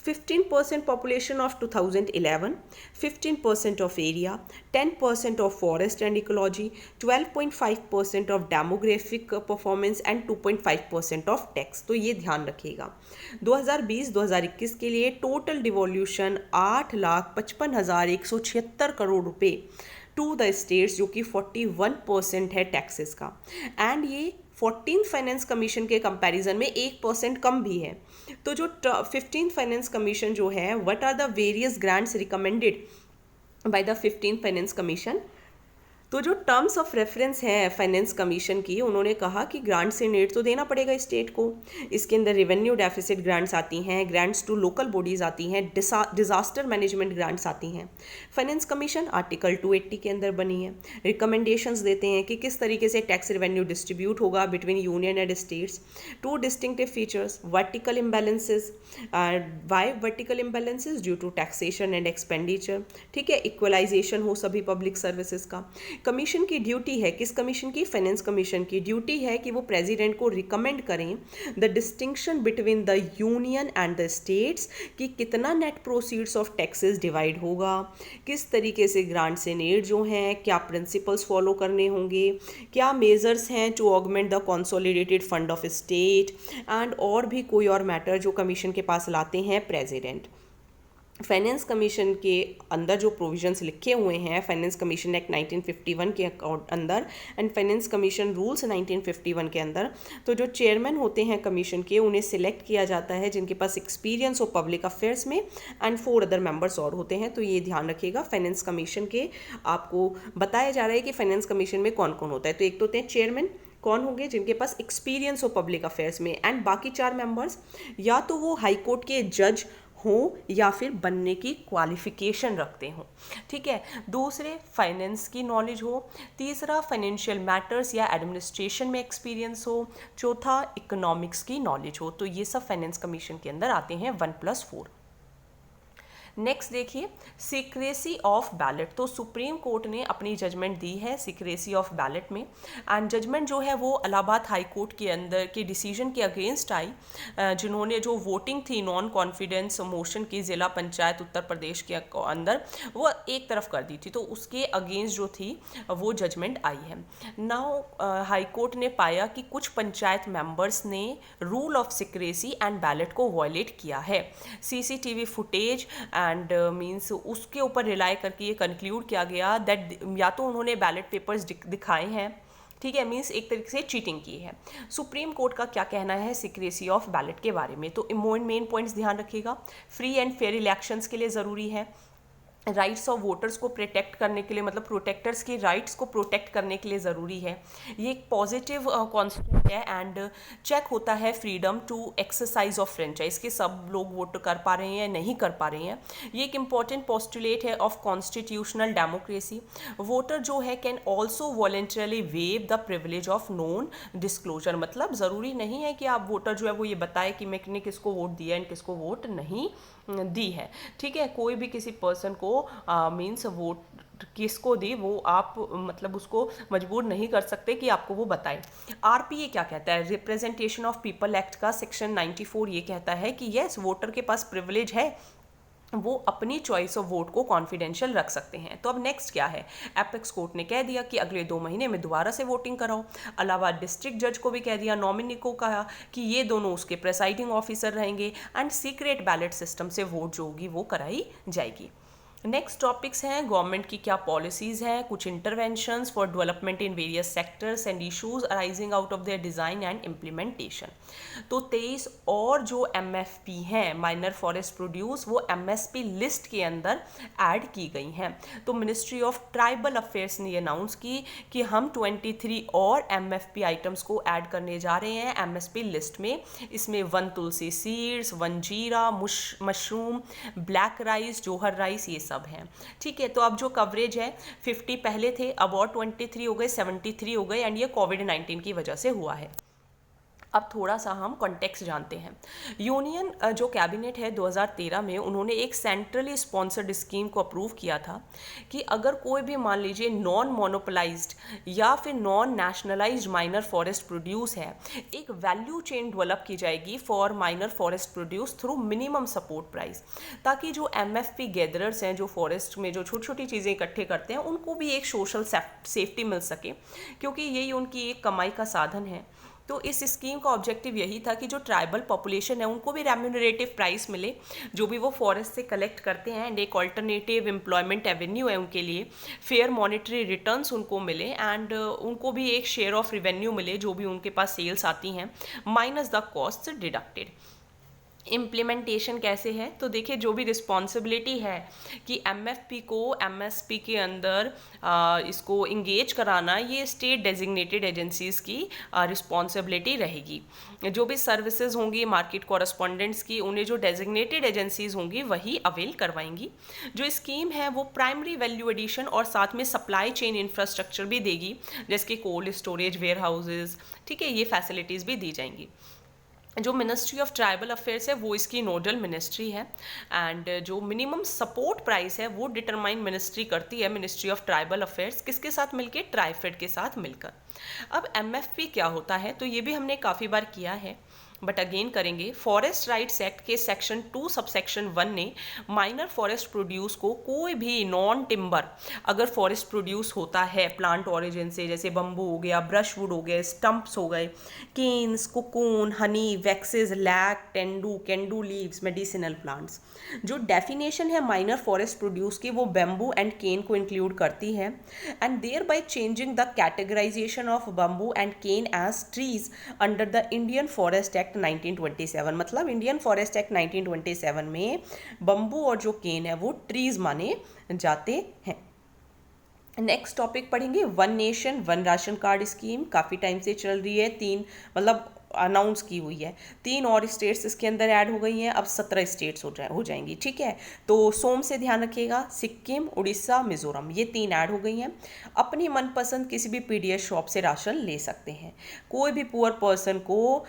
15% population of 2011, 15% of area, 10% of forest and ecology, 12.5% of demographic performance and 2.5% of tax. तो ये ध्यान रखिएगा। 2020-2021 के लिए टोटल डिवॉल्यूशन 8,55,176 करोड़ रुपए टू द स्टेट्स, जो कि 41% है टैक्सेस का, एंड ये 14th फाइनेंस कमीशन के कंपैरिजन में 1% कम भी है। तो जो 15th फाइनेंस कमीशन जो है, what are the various grants recommended by the 15th finance commission. तो जो टर्म्स ऑफ रेफरेंस है फाइनेंस कमीशन की, उन्होंने कहा कि ग्रांट्स इन एड तो देना पड़ेगा स्टेट को। इसके अंदर रेवेन्यू डेफिसिट ग्रांट्स आती हैं, ग्रांट्स टू लोकल बॉडीज़ आती हैं, डिजास्टर मैनेजमेंट ग्रांट्स आती हैं। फाइनेंस कमीशन आर्टिकल 280 के अंदर बनी है। रिकमेंडेशंस देते हैं कि किस तरीके से टैक्स रेवेन्यू डिस्ट्रीब्यूट होगा between union and states. 2 distinctive features, vertical imbalances, why vertical imbalances due to taxation and expenditure, ठीक है, इक्वलाइजेशन हो सभी पब्लिक सर्विसेज का। कमीशन की ड्यूटी है, किस कमीशन की? फाइनेंस कमीशन की ड्यूटी है कि वो प्रेसिडेंट को रिकमेंड करें the distinction between the union and the states, कि कितना net proceeds of taxes divide होगा, किस तरीके से ग्रांट्स इन एड जो हैं, क्या प्रिंसिपल्स फॉलो करने होंगे, क्या मेजर्स हैं to augment the consolidated fund of state, and और भी कोई और मैटर जो कमीशन के पास लाते हैं प्रेसिडेंट। फाइनेंस कमीशन के अंदर जो प्रोविजंस लिखे हुए हैं फाइनेंस कमीशन एक्ट 1951 के अंदर एंड फाइनेंस कमीशन रूल्स 1951 के अंदर, तो जो चेयरमैन होते हैं कमीशन के उन्हें सिलेक्ट किया जाता है जिनके पास एक्सपीरियंस हो पब्लिक अफेयर्स में, एंड 4 अदर मेंबर्स और होते हैं। तो ये ध्यान रखिएगा, फाइनेंस कमीशन के आपको बताया जा रहा है कि फाइनेंस कमीशन में कौन कौन होता है। तो एक तो होते हैं चेयरमैन, कौन होंगे? जिनके पास एक्सपीरियंस हो पब्लिक अफेयर्स में, एंड बाकी 4 मेंबर्स या तो वो हाई कोर्ट के जज हो या फिर बनने की क्वालिफिकेशन रखते हो, ठीक है। दूसरे फाइनेंस की नॉलेज हो, तीसरा फाइनेंशियल मैटर्स या एडमिनिस्ट्रेशन में एक्सपीरियंस हो, चौथा इकोनॉमिक्स की नॉलेज हो। तो ये सब फाइनेंस कमीशन के अंदर आते हैं 1+4। नेक्स्ट देखिए सीक्रेसी ऑफ बैलेट। तो सुप्रीम कोर्ट ने अपनी जजमेंट दी है सीक्रेसी ऑफ बैलेट में, एंड जजमेंट जो है वो इलाहाबाद हाई कोर्ट के अंदर के डिसीजन के अगेंस्ट आई, जिन्होंने जो वोटिंग थी नॉन कॉन्फिडेंस मोशन की ज़िला पंचायत उत्तर प्रदेश के अंदर वो एक तरफ कर दी थी, तो उसके अगेंस्ट जो थी वो जजमेंट आई है। नाउ हाई कोर्ट ने पाया कि कुछ पंचायत मेंबर्स ने rule of secrecy and ballot को वायलेट किया है। सीसीटीवी फुटेज एंड मीन्स उसके ऊपर रिलाई करके ये कंक्लूड किया गया दैट या तो उन्होंने बैलेट पेपर्स दिखाए हैं, ठीक है, मीन्स एक तरीके से चीटिंग की है। सुप्रीम कोर्ट का क्या कहना है सीक्रेसी ऑफ बैलेट के बारे में, तो मेन पॉइंट्स ध्यान रखिएगा। फ्री एंड फेयर इलेक्शंस के लिए ज़रूरी है, राइट्स ऑफ वोटर्स को प्रोटेक्ट करने के लिए, मतलब प्रोटेक्टर्स की राइट्स को प्रोटेक्ट करने के लिए ज़रूरी है। ये एक पॉजिटिव कॉन्सेप्ट है एंड चेक होता है freedom to exercise of franchise कि सब लोग वोट कर पा रहे हैं या नहीं कर पा रहे हैं। ये एक इंपॉर्टेंट पोस्टुलेट है ऑफ कॉन्स्टिट्यूशनल डेमोक्रेसी। वोटर जो है can also voluntarily wave the privilege of non disclosure, मतलब ज़रूरी नहीं है कि आप वोटर जो है वो ये बताए कि मैंने किसको वोट दिया एंड किसको वोट नहीं दी है। ठीक है, कोई भी किसी पर्सन को मीन्स वोट किसको दी वो आप मतलब उसको मजबूर नहीं कर सकते कि आपको वो बताए। आरपीए क्या कहता है, रिप्रेजेंटेशन ऑफ पीपल एक्ट का सेक्शन 94 ये कहता है कि यस वोटर के पास प्रिविलेज है, वो अपनी चॉइस ऑफ वोट को कॉन्फिडेंशियल रख सकते हैं। तो अब नेक्स्ट क्या है, एपेक्स कोर्ट ने कह दिया कि अगले 2 महीने में दोबारा से वोटिंग कराओ। इलाहाबाद डिस्ट्रिक्ट जज को भी कह दिया, नॉमिनी को कहा कि ये दोनों उसके प्रेसाइडिंग ऑफिसर रहेंगे एंड सीक्रेट बैलेट सिस्टम से वोट जो होगी वो कराई जाएगी। नेक्स्ट टॉपिक्स हैं गवर्नमेंट की क्या पॉलिसीज़ हैं, कुछ interventions for development in various sectors and issues arising out of their design and implementation. तो 23 और जो MFP हैं माइनर फॉरेस्ट प्रोड्यूस वो MSP लिस्ट के अंदर ऐड की गई हैं। तो मिनिस्ट्री ऑफ ट्राइबल अफेयर्स ने अनाउंस की कि हम 23 और MFP आइटम्स को ऐड करने जा रहे हैं MSP लिस्ट में। इसमें 1 तुलसी सीड्स, 1 जीरा, मशरूम, ब्लैक राइस, जोहर राइस, ये सब हैं। ठीक है, तो अब जो कवरेज है 50 पहले थे, अब और 23 हो गए, 73 हो गए एंड ये कोविड-19 की वजह से हुआ है। अब थोड़ा सा हम कॉन्टेक्स्ट जानते हैं। यूनियन जो कैबिनेट है 2013 में उन्होंने एक सेंट्रली स्पॉन्सर्ड स्कीम को अप्रूव किया था कि अगर कोई भी मान लीजिए नॉन मोनोपोलाइज्ड या फिर non nationalised minor forest produce है, एक वैल्यू चेन डेवलप की जाएगी for minor forest produce through minimum support price, ताकि जो MFP गैदरर्स हैं जो फॉरेस्ट में जो छोटी छोटी चीज़ें इकट्ठे करते हैं उनको भी एक सोशल सेफ्टी मिल सके, क्योंकि यही उनकी एक कमाई का साधन है। तो इस स्कीम का ऑब्जेक्टिव यही था कि जो ट्राइबल पॉपुलेशन है उनको भी रेम्यूनरेटिव प्राइस मिले जो भी वो फॉरेस्ट से कलेक्ट करते हैं, एंड एक ऑल्टरनेटिव एम्प्लॉयमेंट एवेन्यू है उनके लिए, फेयर मॉनेटरी रिटर्न्स उनको मिले एंड उनको भी एक शेयर ऑफ रेवेन्यू मिले जो भी उनके पास सेल्स आती हैं minus the cost deducted. Implementation कैसे है, तो देखिए जो भी रिस्पॉन्सिबिलिटी है कि MFP को MSP के अंदर इसको इंगेज कराना, ये स्टेट डेजिग्नेटेड एजेंसीज़ की रिस्पॉन्सिबिलिटी रहेगी। जो भी सर्विसेज होंगी मार्केट कॉरस्पॉन्डेंट्स की, उन्हें जो डेजिग्नेटेड एजेंसीज होंगी वही अवेल करवाएंगी। जो स्कीम है वो प्राइमरी वैल्यू एडिशन और साथ में सप्लाई चेन इंफ्रास्ट्रक्चर भी देगी, जैसे कि कोल्ड स्टोरेज, वेयर हाउसेज, ठीक है, ये फैसिलिटीज़ भी दी जाएंगी। जो मिनिस्ट्री ऑफ ट्राइबल अफेयर्स है वो इसकी नोडल मिनिस्ट्री है एंड जो मिनिमम सपोर्ट प्राइस है वो डिटरमाइन मिनिस्ट्री करती है, मिनिस्ट्री ऑफ ट्राइबल अफेयर्स, किसके साथ मिलकर, ट्राइफेड के साथ मिलकर। अब MFP क्या होता है, तो ये भी हमने काफ़ी बार किया है बट अगेन करेंगे। फॉरेस्ट राइट्स एक्ट के सेक्शन 2 सबसेक्शन 1 ने माइनर फॉरेस्ट प्रोड्यूस को कोई भी नॉन टिम्बर अगर फॉरेस्ट प्रोड्यूस होता है प्लांट ऑरिजिन से, जैसे बम्बू हो गया, ब्रशवुड हो गए, स्टम्प्स हो गए, canes, cocoon, honey, waxes, lac, kendu leaves, medicinal plants. जो डेफिनेशन है माइनर फॉरेस्ट प्रोड्यूस की वो बैम्बू एंड केन को इंक्लूड करती है and thereby changing the categorization of bamboo and cane as trees under the Indian forest act 1927। मतलब Indian forest act 1927 में bamboo और जो केन है वो ट्रीज माने जाते हैं। नेक्स्ट टॉपिक पढ़ेंगे one nation one ration card scheme, काफ़ी टाइम से चल रही है, 3 मतलब अनाउंस की हुई है, 3 और स्टेट्स इसके अंदर ऐड हो गई हैं, अब 17 स्टेट्स हो जाएंगी। ठीक है, तो सोम से ध्यान रखिएगा, सिक्किम, उड़ीसा, मिजोरम, ये 3 ऐड हो गई हैं। अपनी मनपसंद किसी भी PDS शॉप से राशन ले सकते हैं। कोई भी पुअर पर्सन को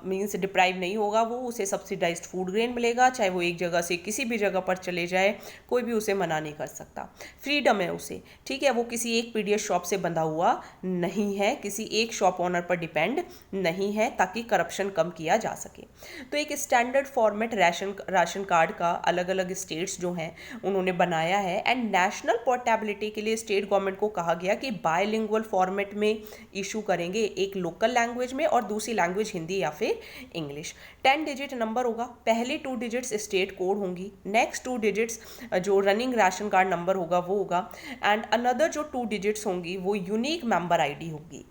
मीन्स डिप्राइव नहीं होगा, वो उसे सब्सिडाइज्ड फूड ग्रेन मिलेगा, चाहे वो एक जगह से किसी भी जगह पर चले जाए, कोई भी उसे मना नहीं कर सकता, फ्रीडम है उसे। ठीक है, वो किसी एक PDS शॉप से बंधा हुआ नहीं है, किसी एक शॉप ओनर पर डिपेंड नहीं है, है ताकि करप्शन कम किया जा सके। तो एक स्टैंडर्ड फॉर्मेट राशन कार्ड का अलग अलग स्टेट्स जो हैं उन्होंने बनाया है, एंड नेशनल पोर्टेबिलिटी के लिए स्टेट गवर्नमेंट को कहा गया कि बायलिंगुअल फॉर्मेट में इशू करेंगे, एक लोकल लैंग्वेज में और दूसरी लैंग्वेज हिंदी या फिर इंग्लिश। 10 डिजिट नंबर होगा, पहली 2 डिजिट्स स्टेट कोड होंगी, नेक्स्ट 2 डिजिट्स जो रनिंग राशन कार्ड नंबर होगा वो होगा, एंड अनदर जो 2 डिजिट्स होंगी वो यूनिक मेंबर आईडी होगी।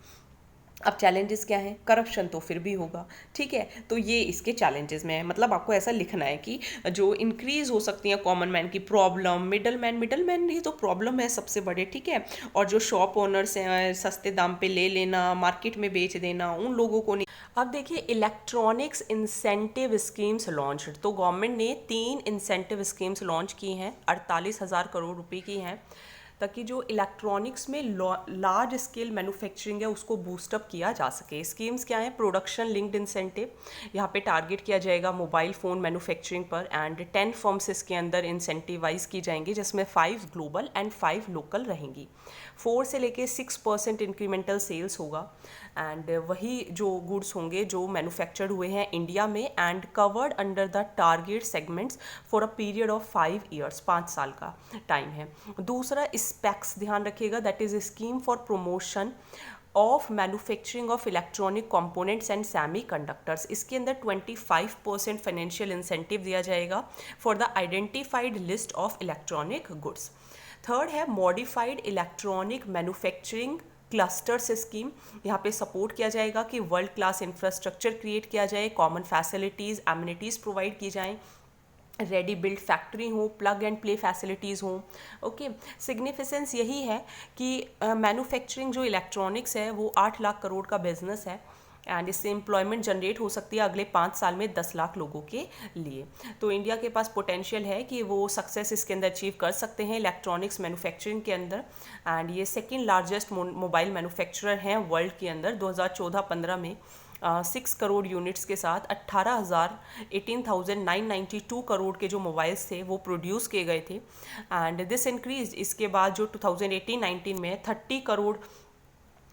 अब चैलेंजेस क्या हैं? करप्शन तो फिर भी होगा, ठीक है, तो ये इसके चैलेंजेस में है। मतलब आपको ऐसा लिखना है कि जो इंक्रीज हो सकती है कॉमन मैन की प्रॉब्लम, मिडल मैन ही तो प्रॉब्लम है सबसे बड़े, ठीक है, और जो शॉप ओनर्स हैं सस्ते दाम पे ले लेना, मार्केट में बेच देना, उन लोगों को नहीं। अब देखिए इलेक्ट्रॉनिक्स इंसेंटिव स्कीम्स लॉन्च, तो गवर्नमेंट ने 3 इंसेंटिव स्कीम्स लॉन्च की हैं, 48,000 करोड़ रुपए की हैं, ताकि जो इलेक्ट्रॉनिक्स में लार्ज स्केल मैन्युफैक्चरिंग है उसको बूस्टअप किया जा सके। स्कीम्स क्या है? प्रोडक्शन लिंक्ड इंसेंटिव, यहाँ पे टारगेट किया जाएगा मोबाइल फ़ोन मैन्युफैक्चरिंग पर, एंड 10 फर्म्स इसके अंदर इंसेंटिवाइज की जाएंगी, जिसमें 5 ग्लोबल एंड 5 लोकल रहेंगी। 4 से लेके 6% इंक्रीमेंटल सेल्स होगा, एंड वही जो गुड्स होंगे जो मैन्युफैक्चर्ड हुए हैं इंडिया में and covered under the target segments for a period of 5 years, 5 साल का टाइम है। दूसरा स्पेक्स ध्यान रखिएगा, that is scheme for promotion of manufacturing of electronic components and semiconductors. इसके अंदर 25% फाइनेंशियल इंसेंटिव दिया जाएगा for the identified list of electronic goods. Third है modified electronic manufacturing clusters scheme, यहाँ पे सपोर्ट किया जाएगा कि वर्ल्ड क्लास इंफ्रास्ट्रक्चर क्रिएट किया जाए, कॉमन फैसिलिटीज़ एमिनिटीज़ प्रोवाइड की जाएँ, रेडी बिल्ड फैक्ट्री हो, प्लग एंड प्ले फैसिलिटीज़ हों। ओके, सिग्निफिकेंस यही है कि मैन्युफैक्चरिंग जो इलेक्ट्रॉनिक्स है वो 8 लाख करोड़ का बिजनेस है, एंड इससे एम्प्लॉयमेंट जनरेट हो सकती है अगले 5 साल में 10 लाख लोगों के लिए। तो इंडिया के पास पोटेंशियल है कि वो सक्सेस इसके अंदर अचीव कर सकते हैं इलेक्ट्रॉनिक्स मैन्युफैक्चरिंग के अंदर, एंड ये सेकंड लार्जेस्ट मोबाइल मैन्युफैक्चरर हैं वर्ल्ड के अंदर। 2014-15 में 6 करोड़ यूनिट्स के साथ 18,992 करोड़ के जो मोबाइल्स थे वो प्रोड्यूस किए गए थे, एंड दिस इंक्रीज इसके बाद जो 2018-19 में 30 करोड़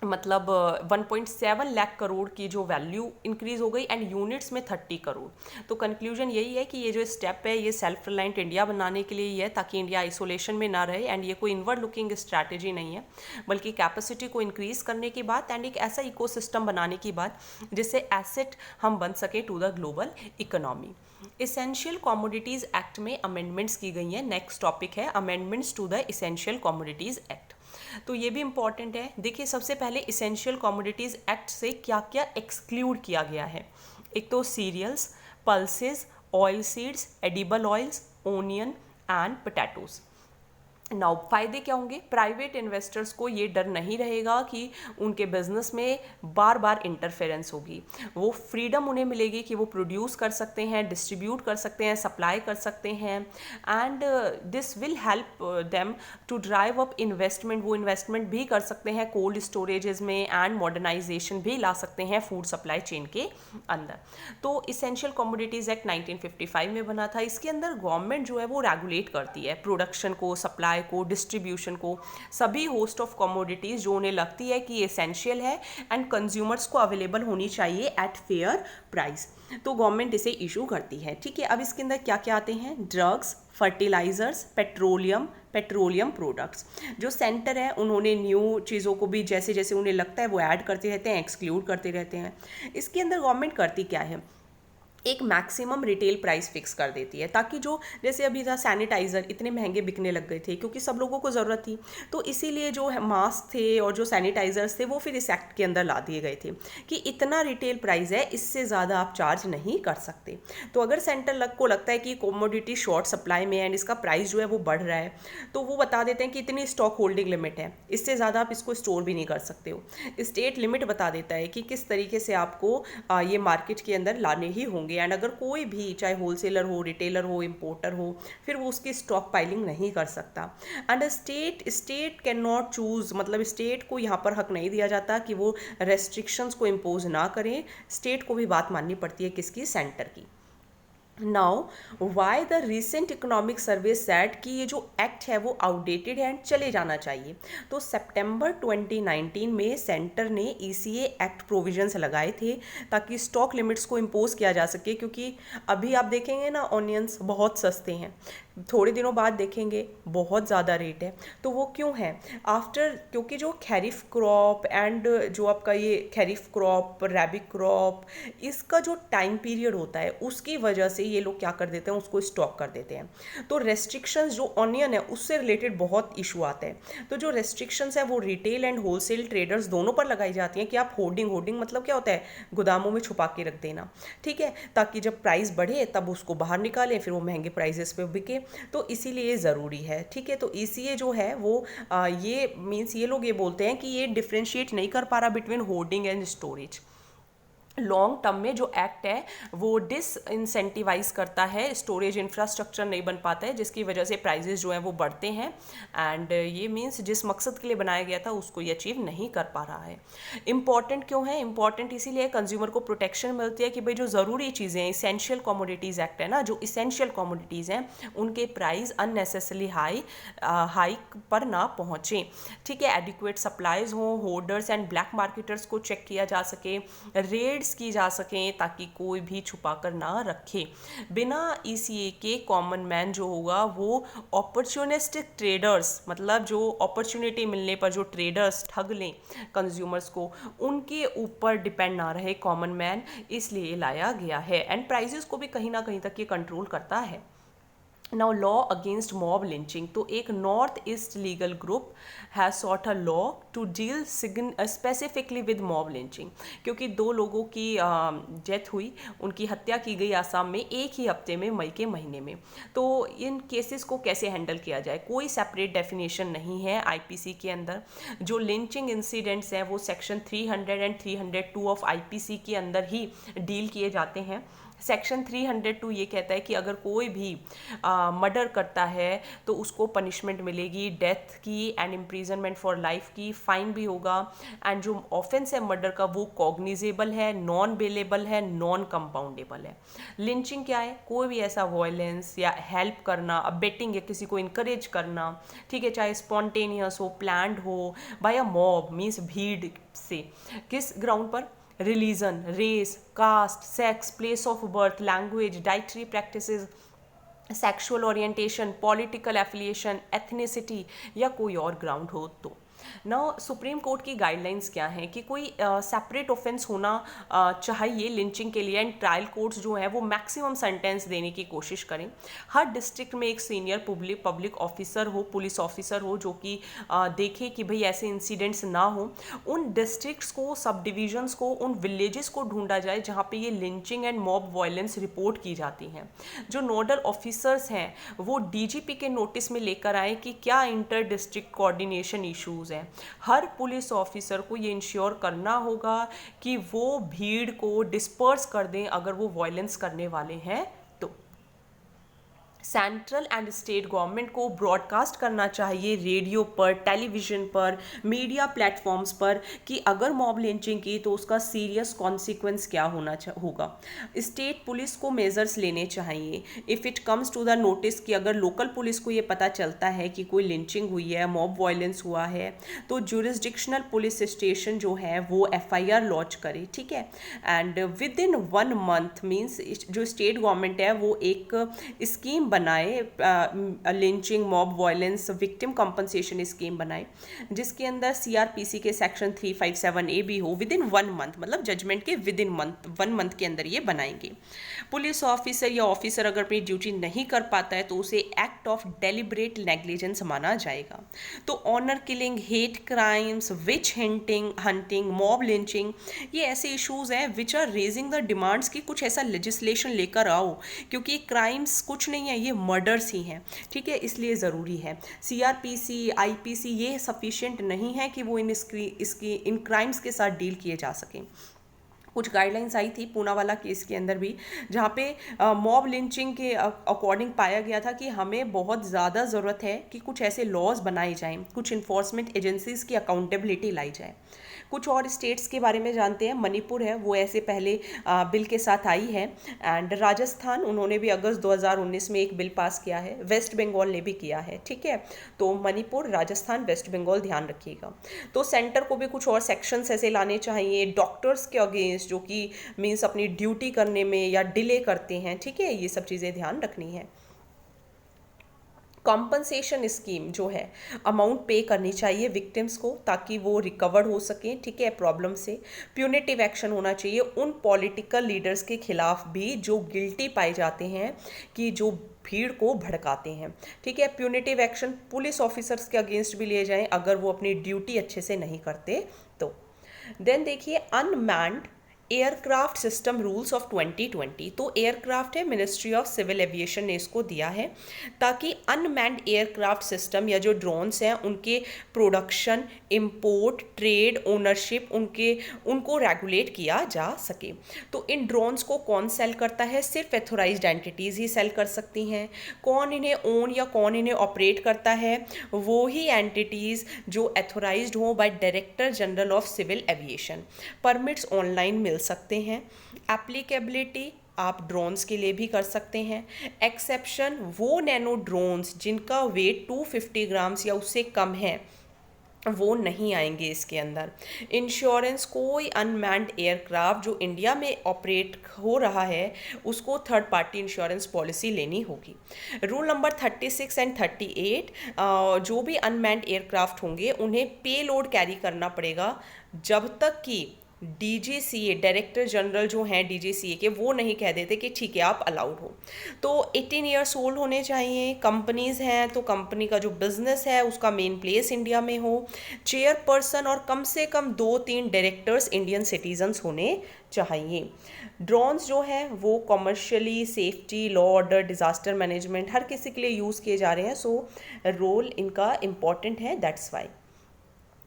मतलब 1.7 लाख करोड़ की जो वैल्यू इंक्रीज हो गई, एंड यूनिट्स में 30 करोड़। तो कंक्लूजन यही है कि ये जो स्टेप है ये सेल्फ रिलायंट इंडिया बनाने के लिए ही है, ताकि इंडिया आइसोलेशन में ना रहे, एंड ये कोई इनवर्ड लुकिंग स्ट्रैटेजी नहीं है, बल्कि कैपेसिटी को इंक्रीज करने की बात एंड एक ऐसा इकोसिस्टम बनाने की बात जिससे एसेट हम बन सके to the global economy. Essential commodities act में अमेंडमेंट्स की गई हैं। नेक्स्ट टॉपिक है amendments to the essential commodities act. तो ये भी इंपॉर्टेंट है। देखिए सबसे पहले इसेंशियल कमोडिटीज़ एक्ट से क्या क्या एक्सक्लूड किया गया है। एक तो cereals, pulses, oil seeds, edible oils, onion and potatoes. Now फायदे क्या होंगे? प्राइवेट इन्वेस्टर्स को ये डर नहीं रहेगा कि उनके बिजनेस में बार बार इंटरफेरेंस होगी, वो फ्रीडम उन्हें मिलेगी कि वो प्रोड्यूस कर सकते हैं, डिस्ट्रीब्यूट कर सकते हैं, सप्लाई कर सकते हैं, and this will help them to drive up investment. वो इन्वेस्टमेंट भी कर सकते हैं कोल्ड स्टोरेजेस में, एंड मॉडर्नाइजेशन भी ला सकते हैं फूड सप्लाई चेन के अंदर। तो इसेंशियल कमोडिटीज़ एक्ट 1955 में बना था। इसके अंदर गवर्नमेंट जो है वो रेगुलेट करती है प्रोडक्शन को, सप्लाई को, डिस्ट्रीब्यूशन को, सभी होस्ट ऑफ कमोडिटीज जो उन्हें लगती है कि एसेंशियल है एंड कंज्यूमर्स को अवेलेबल होनी चाहिए एट फेयर प्राइस, तो गवर्नमेंट इसे इशू करती है। ठीक है, अब इसके अंदर क्या क्या आते हैं? Drugs, fertilisers, petroleum products. जो सेंटर है उन्होंने न्यू चीज़ों को भी जैसे जैसे उन्हें लगता है वो ऐड करते रहते हैं, एक्सक्लूड करते रहते हैं। इसके अंदर गवर्नमेंट करती क्या है? एक मैक्सिमम रिटेल प्राइस फिक्स कर देती है, ताकि जो जैसे अभी था सैनिटाइज़र इतने महंगे बिकने लग गए थे क्योंकि सब लोगों को ज़रूरत थी, तो इसीलिए जो मास्क थे और जो सैनिटाइज़र्स थे वो फिर इस एक्ट के अंदर ला दिए गए थे कि इतना रिटेल प्राइस है, इससे ज़्यादा आप चार्ज नहीं कर सकते। तो अगर सेंटर को लगता है कि कोमोडिटी शॉर्ट सप्लाई में है एंड इसका प्राइस जो है वो बढ़ रहा है, तो वो बता देते हैं कि इतनी स्टॉक होल्डिंग लिमिट है, इससे ज़्यादा आप इसको स्टोर भी नहीं कर सकते हो। स्टेट लिमिट बता देता है कि किस तरीके से आपको ये मार्केट के अंदर लाने ही होंगे, एंड अगर कोई भी चाहे होलसेलर हो, रिटेलर हो, इंपोर्टर हो, फिर वो उसकी स्टॉक पाइलिंग नहीं कर सकता। And state can not choose, मतलब स्टेट को यहाँ पर हक नहीं दिया जाता कि वो रेस्ट्रिक्शंस को इम्पोज ना करें। स्टेट को भी बात माननी पड़ती है किसकी? सेंटर की। Now why the recent economic survey set कि ये जो एक्ट है वो आउटडेटेड है एंड चले जाना चाहिए। तो सितंबर 2019 में सेंटर ने ईसीए एक्ट प्रोविजंस लगाए थे ताकि स्टॉक लिमिट्स को इम्पोज किया जा सके, क्योंकि अभी आप देखेंगे ना ऑनियंस बहुत सस्ते हैं, थोड़े दिनों बाद देखेंगे बहुत ज़्यादा रेट है। तो वो क्यों है? आफ्टर, क्योंकि जो खरीफ क्रॉप एंड जो आपका ये खरीफ क्रॉप रैबी क्रॉप, इसका जो टाइम पीरियड होता है उसकी वजह से ये लोग क्या कर देते हैं, उसको स्टॉक कर देते हैं। तो रेस्ट्रिक्शंस जो ऑनियन है उससे रिलेटेड बहुत इशू आता है। तो जो रेस्ट्रिक्शंस है वो रिटेल एंड होलसेल ट्रेडर्स दोनों पर लगाई जाती हैं कि आप होर्डिंग, होर्डिंग मतलब क्या होता है, गोदामों में छुपा के रख देना, ठीक है, ताकि जब प्राइस बढ़े तब उसको बाहर निकालें, फिर वो महंगे प्राइसेस पे बिके। तो इसीलिए ज़रूरी है, ठीक है। तो ईसीए जो है वो ये मीन्स ये लोग ये बोलते हैं कि ये डिफ्रेंशिएट नहीं कर पा रहा between hoarding and storage. Long term में जो एक्ट है वो डिसइंसेंटिवाइज करता है, स्टोरेज इंफ्रास्ट्रक्चर नहीं बन पाता है, जिसकी वजह से प्राइजेस जो हैं वो बढ़ते हैं एंड ये मीन्स जिस मकसद के लिए बनाया गया था उसको ये अचीव नहीं कर पा रहा है। इंपॉर्टेंट क्यों है? इंपॉर्टेंट इसीलिए कंज्यूमर को प्रोटेक्शन मिलती है कि भाई जो ज़रूरी चीज़ें हैं, इसेंशियल कमोडिटीज़ एक्ट है ना, जो इसेंशियल कमोडिटीज़ हैं उनके प्राइस अननेसेसरली हाइक पर ना पहुँचें, ठीक है। एडिक्वेट सप्लाईज हों, होर्डर्स एंड ब्लैक मार्केटर्स को चेक किया जा सके, रेड्स की जा सकें ताकि कोई भी छुपा कर ना रखे। बिना ईसीए के कॉमन मैन जो होगा वो अपॉर्चुनिस्टिक ट्रेडर्स, मतलब जो अपॉर्चुनिटी मिलने पर जो ट्रेडर्स ठग लें कंज्यूमर्स को, उनके ऊपर डिपेंड ना रहे कॉमन मैन, इसलिए लाया गया है। एंड प्राइजेस को भी कहीं ना कहीं तक ये कंट्रोल करता है। Now law against mob lynching, तो एक north east legal group has sought a law to deal specifically with mob lynching, क्योंकि 2 लोगों की डेथ हुई, उनकी हत्या की गई आसाम में एक ही हफ्ते में, मई के महीने में। तो इन केसेस को कैसे हैंडल किया जाए, कोई सेपरेट डेफिनेशन नहीं है आईपीसी के अंदर। जो लिंचिंग इंसिडेंट्स हैं वो सेक्शन 300 एंड 302 ऑफ आईपीसी के अंदर ही डील किए जाते हैं। सेक्शन 302 ये कहता है कि अगर कोई भी मर्डर करता है तो उसको पनिशमेंट मिलेगी डेथ की एंड इम्प्रीजनमेंट फॉर लाइफ की, फाइन भी होगा। एंड जो ऑफेंस है मर्डर का वो कॉग्निजेबल है, नॉन बेलेबल है, नॉन कंपाउंडेबल है। लिंचिंग क्या है? कोई भी ऐसा वायलेंस या हेल्प करना, अबेटिंग या किसी को इनकरेज करना, ठीक है, चाहे स्पॉन्टेनियस हो, प्लान्ड हो, बाय अ मॉब मीन्स भीड़ से, किस ग्राउंड पर? Religion, race, caste, sex, place of birth, language, dietary practices, sexual orientation, political affiliation, ethnicity या कोई और ग्राउंड हो तो। ना सुप्रीम कोर्ट की गाइडलाइंस क्या हैं कि कोई सेपरेट ऑफेंस होना चाहिए लिंचिंग के लिए, एंड ट्रायल कोर्ट्स जो हैं वो मैक्सिमम सेंटेंस देने की कोशिश करें। हर डिस्ट्रिक्ट में एक सीनियर पब्लिक ऑफिसर हो, पुलिस ऑफिसर हो, जो कि देखे कि भाई ऐसे इंसिडेंट्स ना हो। उन डिस्ट्रिक्ट्स को, सब डिविजन्स को, उन विलेजेस को ढूंढा जाए जहाँ पे ये lynching and mob violence report की जाती हैं। जो नोडल ऑफिसर्स हैं वो डीजीपी के नोटिस में लेकर आए कि क्या इंटर डिस्ट्रिक्ट कोऑर्डिनेशन इश्यूज हैं। हर पुलिस ऑफिसर को ये इंश्योर करना होगा कि वो भीड़ को डिस्पर्स कर दें अगर वो वायलेंस करने वाले हैं। सेंट्रल एंड स्टेट गवर्नमेंट को ब्रॉडकास्ट करना चाहिए रेडियो पर, टेलीविज़न पर, मीडिया प्लेटफॉर्म्स पर कि अगर मॉब लिंचिंग की तो उसका सीरियस कॉन्सिक्वेंस क्या होगा। स्टेट पुलिस को मेजर्स लेने चाहिए if it comes to the notice कि अगर लोकल पुलिस को ये पता चलता है कि कोई लिंचिंग हुई है, मॉब वायलेंस हुआ है, तो जुरिस्डिक्शनल पुलिस स्टेशन जो है वो एफआईआर लॉन्च करे, ठीक है। And with in 1 month means जो स्टेट गवर्नमेंट है वो एक स्कीम बनाए, lynching mob violence victim compensation scheme बनाए, जिसके अंदर सीआरपीसी के सेक्शन 357A भी हो विद इन 1 मंथ, मतलब जजमेंट के विद इन 1 मंथ के अंदर ये बनाएंगे। पुलिस ऑफिसर या ऑफिसर अगर अपनी ड्यूटी नहीं कर पाता है तो उसे एक्ट ऑफ डेलिब्रेट नेग्लिजेंस माना जाएगा। तो honour killing, hate crimes, witch hunting, mob lynching, ये ऐसे इश्यूज हैं which are raising the demands कि कुछ ऐसा लेजिस्लेशन लेकर आओ, क्योंकि क्राइम्स कुछ नहीं है, ये मर्डर्स ही हैं, ठीक है, इसलिए ज़रूरी है। सीआरपीसी, आईपीसी ये सफिशिएंट नहीं है कि वो इन क्राइम्स के साथ डील किए जा सकें। कुछ गाइडलाइंस आई थी पूनावाला केस के अंदर भी, जहाँ पे मॉब लिंचिंग के अकॉर्डिंग पाया गया था कि हमें बहुत ज़्यादा ज़रूरत है कि कुछ ऐसे लॉज बनाए जाएं, कुछ इन्फोर्समेंट एजेंसीज़ की अकाउंटेबिलिटी लाई जाए। कुछ और स्टेट्स के बारे में जानते हैं। मणिपुर है वो ऐसे पहले बिल के साथ आई है, एंड राजस्थान, उन्होंने भी अगस्त 2019 में एक बिल पास किया है। वेस्ट बंगाल ने भी किया है, ठीक है। तो मणिपुर, राजस्थान, वेस्ट बंगाल ध्यान रखिएगा। तो सेंटर को भी कुछ और सेक्शंस ऐसे लाने चाहिए डॉक्टर्स के अगेंस्ट, जो कि मीन्स अपनी ड्यूटी करने में या डिले करते हैं, ठीक है। ये सब चीज़ें ध्यान रखनी है। कॉम्पनसेशन स्कीम जो है, अमाउंट पे करनी चाहिए विक्टिम्स को ताकि वो रिकवर हो सकें, ठीक है, प्रॉब्लम से। प्यूनिटिव एक्शन होना चाहिए उन पॉलिटिकल लीडर्स के खिलाफ भी जो गिल्टी पाए जाते हैं कि जो भीड़ को भड़काते हैं, ठीक है। प्यूनिटिव एक्शन पुलिस ऑफिसर्स के अगेंस्ट भी लिए जाएं अगर वो अपनी ड्यूटी अच्छे से नहीं करते तो। देन देखिए unmanned aircraft system rules of 2020। तो एयरक्राफ्ट है, मिनिस्ट्री ऑफ सिविल एविएशन ने इसको दिया है ताकि अनमैन्ड एयरक्राफ्ट सिस्टम या जो ड्रोन्स हैं उनके प्रोडक्शन, इंपोर्ट, ट्रेड, ओनरशिप उनको रेगुलेट किया जा सके। तो इन ड्रोन्स को कौन सेल करता है? सिर्फ एथोराइज्ड एंटिटीज़ ही सेल कर सकती हैं। कौन इन्हें ओन या कौन इन्हें ऑपरेट करता है? वो ही एंटिटीज़ जो एथोराइज्ड हो by director general of civil aviation. Permits online मिल सकते हैं। एप्लीकेबिलिटी आप ड्रोन्स के लिए भी कर सकते हैं। एक्सेप्शन, वो नैनो ड्रोन्स जिनका वेट 250 ग्राम्स या उससे कम है वो नहीं आएंगे इसके अंदर। इंश्योरेंस, कोई अनमैन्ड एयरक्राफ्ट जो इंडिया में ऑपरेट हो रहा है उसको थर्ड पार्टी इंश्योरेंस पॉलिसी लेनी होगी। रूल नंबर 36 एंड 38, जो भी अनमैन्ड एयरक्राफ्ट होंगे उन्हें पे लोड कैरी करना पड़ेगा जब तक कि डीजीसीए, डायरेक्टर जनरल जो हैं डीजीसीए के, वो नहीं कह देते कि ठीक है आप अलाउड हो। तो 18 ईयर्स ओल्ड होने चाहिए। कंपनीज़ हैं तो कंपनी का जो बिजनेस है उसका मेन प्लेस इंडिया में हो। चेयरपर्सन और कम से कम 2-3 डायरेक्टर्स इंडियन सिटीजन्स होने चाहिए। ड्रोन्स जो हैं वो commercially, safety, law order, disaster management हर किसी के लिए यूज़ किए जा रहे हैं, सो रोल इनका इम्पॉर्टेंट है, that's why.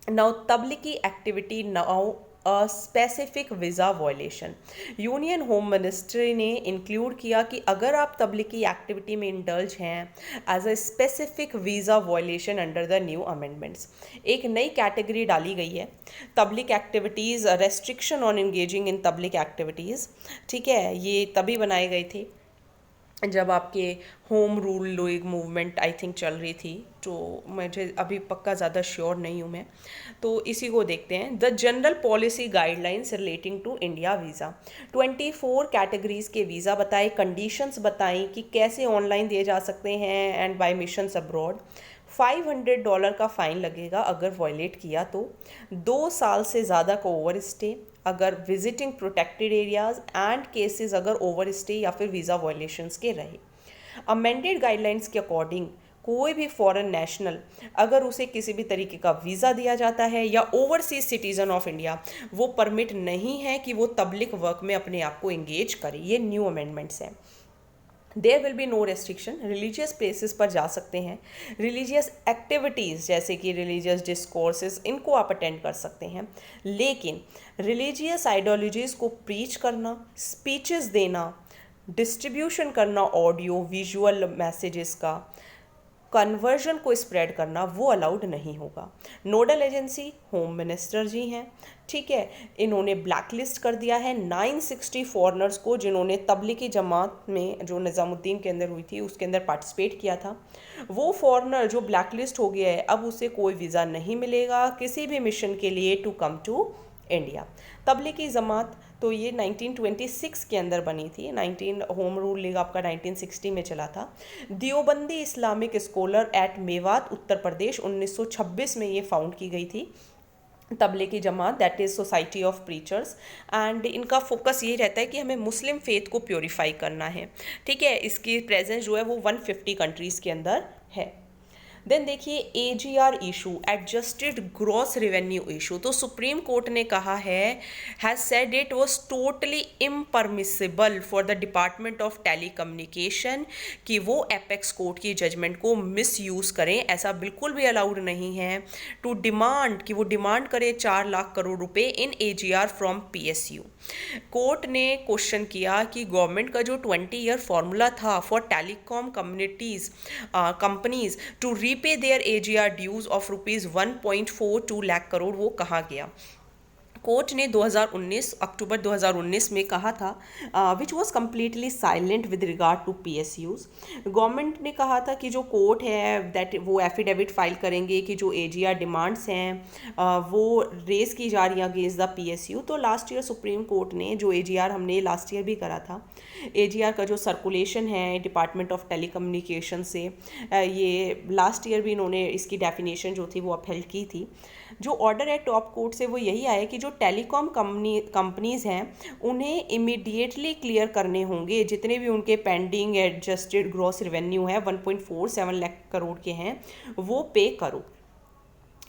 Now Tablighi activity, now a specific visa violation. Union home ministry ने इंक्लूड किया कि अगर आप तबलीगी एक्टिविटी में इंडल्ज हैं as a specific visa violation under the new amendments. एक नई कैटेगरी डाली गई है, Tabligh activities, restriction on engaging in Tabligh activities, ठीक है। ये तभी बनाए गए थे जब आपके home rule league movement I think चल रही थी, तो मुझे अभी पक्का ज़्यादा श्योर नहीं हूँ मैं, तो इसी को देखते हैं। The general policy guidelines relating to India visa, 24 categories के वीज़ा बताए, कंडीशंस बताई कि कैसे ऑनलाइन दिए जा सकते हैं एंड बाय मिशंस अब्रॉड। $500 का फ़ाइन लगेगा अगर वायलेट किया तो। 2 साल से ज़्यादा का ओवर स्टे अगर visiting protected areas and cases अगर ओवर स्टे या फिर वीज़ा वायलेशंस के रहे। अमेंडेड गाइडलाइंस के अकॉर्डिंग कोई भी फॉरेन नेशनल अगर उसे किसी भी तरीके का वीज़ा दिया जाता है या ओवरसीज सिटीज़न ऑफ इंडिया, वो परमिट नहीं है कि वो तबलीग वर्क में अपने आप को एंगेज करे। ये न्यू अमेंडमेंट्स हैं। There will be no restriction, religious places पर जा सकते हैं। रिलीजियस एक्टिविटीज़ जैसे कि रिलीजियस डिस्कोर्सेस, इनको आप अटेंड कर सकते हैं, लेकिन रिलीजियस आइडियोलॉजीज़ को प्रीच करना, स्पीचेस देना, डिस्ट्रीब्यूशन करना ऑडियो विजुअल मैसेजेस का, कन्वर्जन को स्प्रेड करना, वो अलाउड नहीं होगा। नोडल एजेंसी होम मिनिस्टर जी हैं, ठीक है। इन्होंने ब्लैक लिस्ट कर दिया है 960 फॉरनर्स को जिन्होंने तबलीगी जमात में जो निज़ामुद्दीन के अंदर हुई थी उसके अंदर पार्टिसिपेट किया था। वो फॉरनर जो ब्लैक लिस्ट हो गया है अब उसे कोई वीज़ा नहीं मिलेगा किसी भी मिशन के लिए to come to India. Tablighi Jamaat तो ये 1926 के अंदर बनी थी। 19 होम रूल लीग आपका 1960 में चला था। Deobandi Islamic scholar at Mewat Uttar Pradesh 1926 में ये फाउंड की गई थी Tablighi Jamaat, that is society of preachers. And इनका फोकस ये रहता है कि हमें मुस्लिम फेथ को प्योरीफाई करना है, ठीक है। इसकी प्रेजेंस जो है वो 150 कंट्रीज़ के अंदर है। देन देखिए AGR issue, adjusted gross revenue issue. तो सुप्रीम कोर्ट ने कहा है, has said it was totally impermissible for the department of telecommunication कि वो एपेक्स कोर्ट की जजमेंट को मिसयूज़ करें, ऐसा बिल्कुल भी अलाउड नहीं है। टू डिमांड, कि वो डिमांड करे 4 लाख करोड़ रुपए in AGR from PSU। Court ने क्वेश्चन किया कि गवर्नमेंट का जो 20-year फॉर्मूला था for telecom communities companies to repay their AGR dues of ₹1.42 lakh crore, वो कहाँ गया। कोर्ट ने 2019 अक्टूबर 2019 में कहा था, which was completely silent with regard to PSUs। Government ने कहा था कि जो कोर्ट है दैट वो एफिडेविट फाइल करेंगे कि जो AGR डिमांड्स हैं वो रेस की जा रही हैं अगेंस्ट द PSU। तो लास्ट ईयर सुप्रीम कोर्ट ने जो AGR, हमने लास्ट ईयर भी करा था, AGR का जो सर्कुलेशन है डिपार्टमेंट ऑफ टेलीकम्युनिकेशन से, ये लास्ट ईयर भी इन्होंने इसकी डेफिनेशन जो थी वो अपहेल्ड की थी। जो ऑर्डर है टॉप कोर्ट से वो यही आया कि जो टेलीकॉम कंपनीज हैं उन्हें इमीडिएटली क्लियर करने होंगे जितने भी उनके पेंडिंग एडजस्टेड ग्रॉस रेवेन्यू है 1.47 लाख करोड़ के हैं, वो पे करो।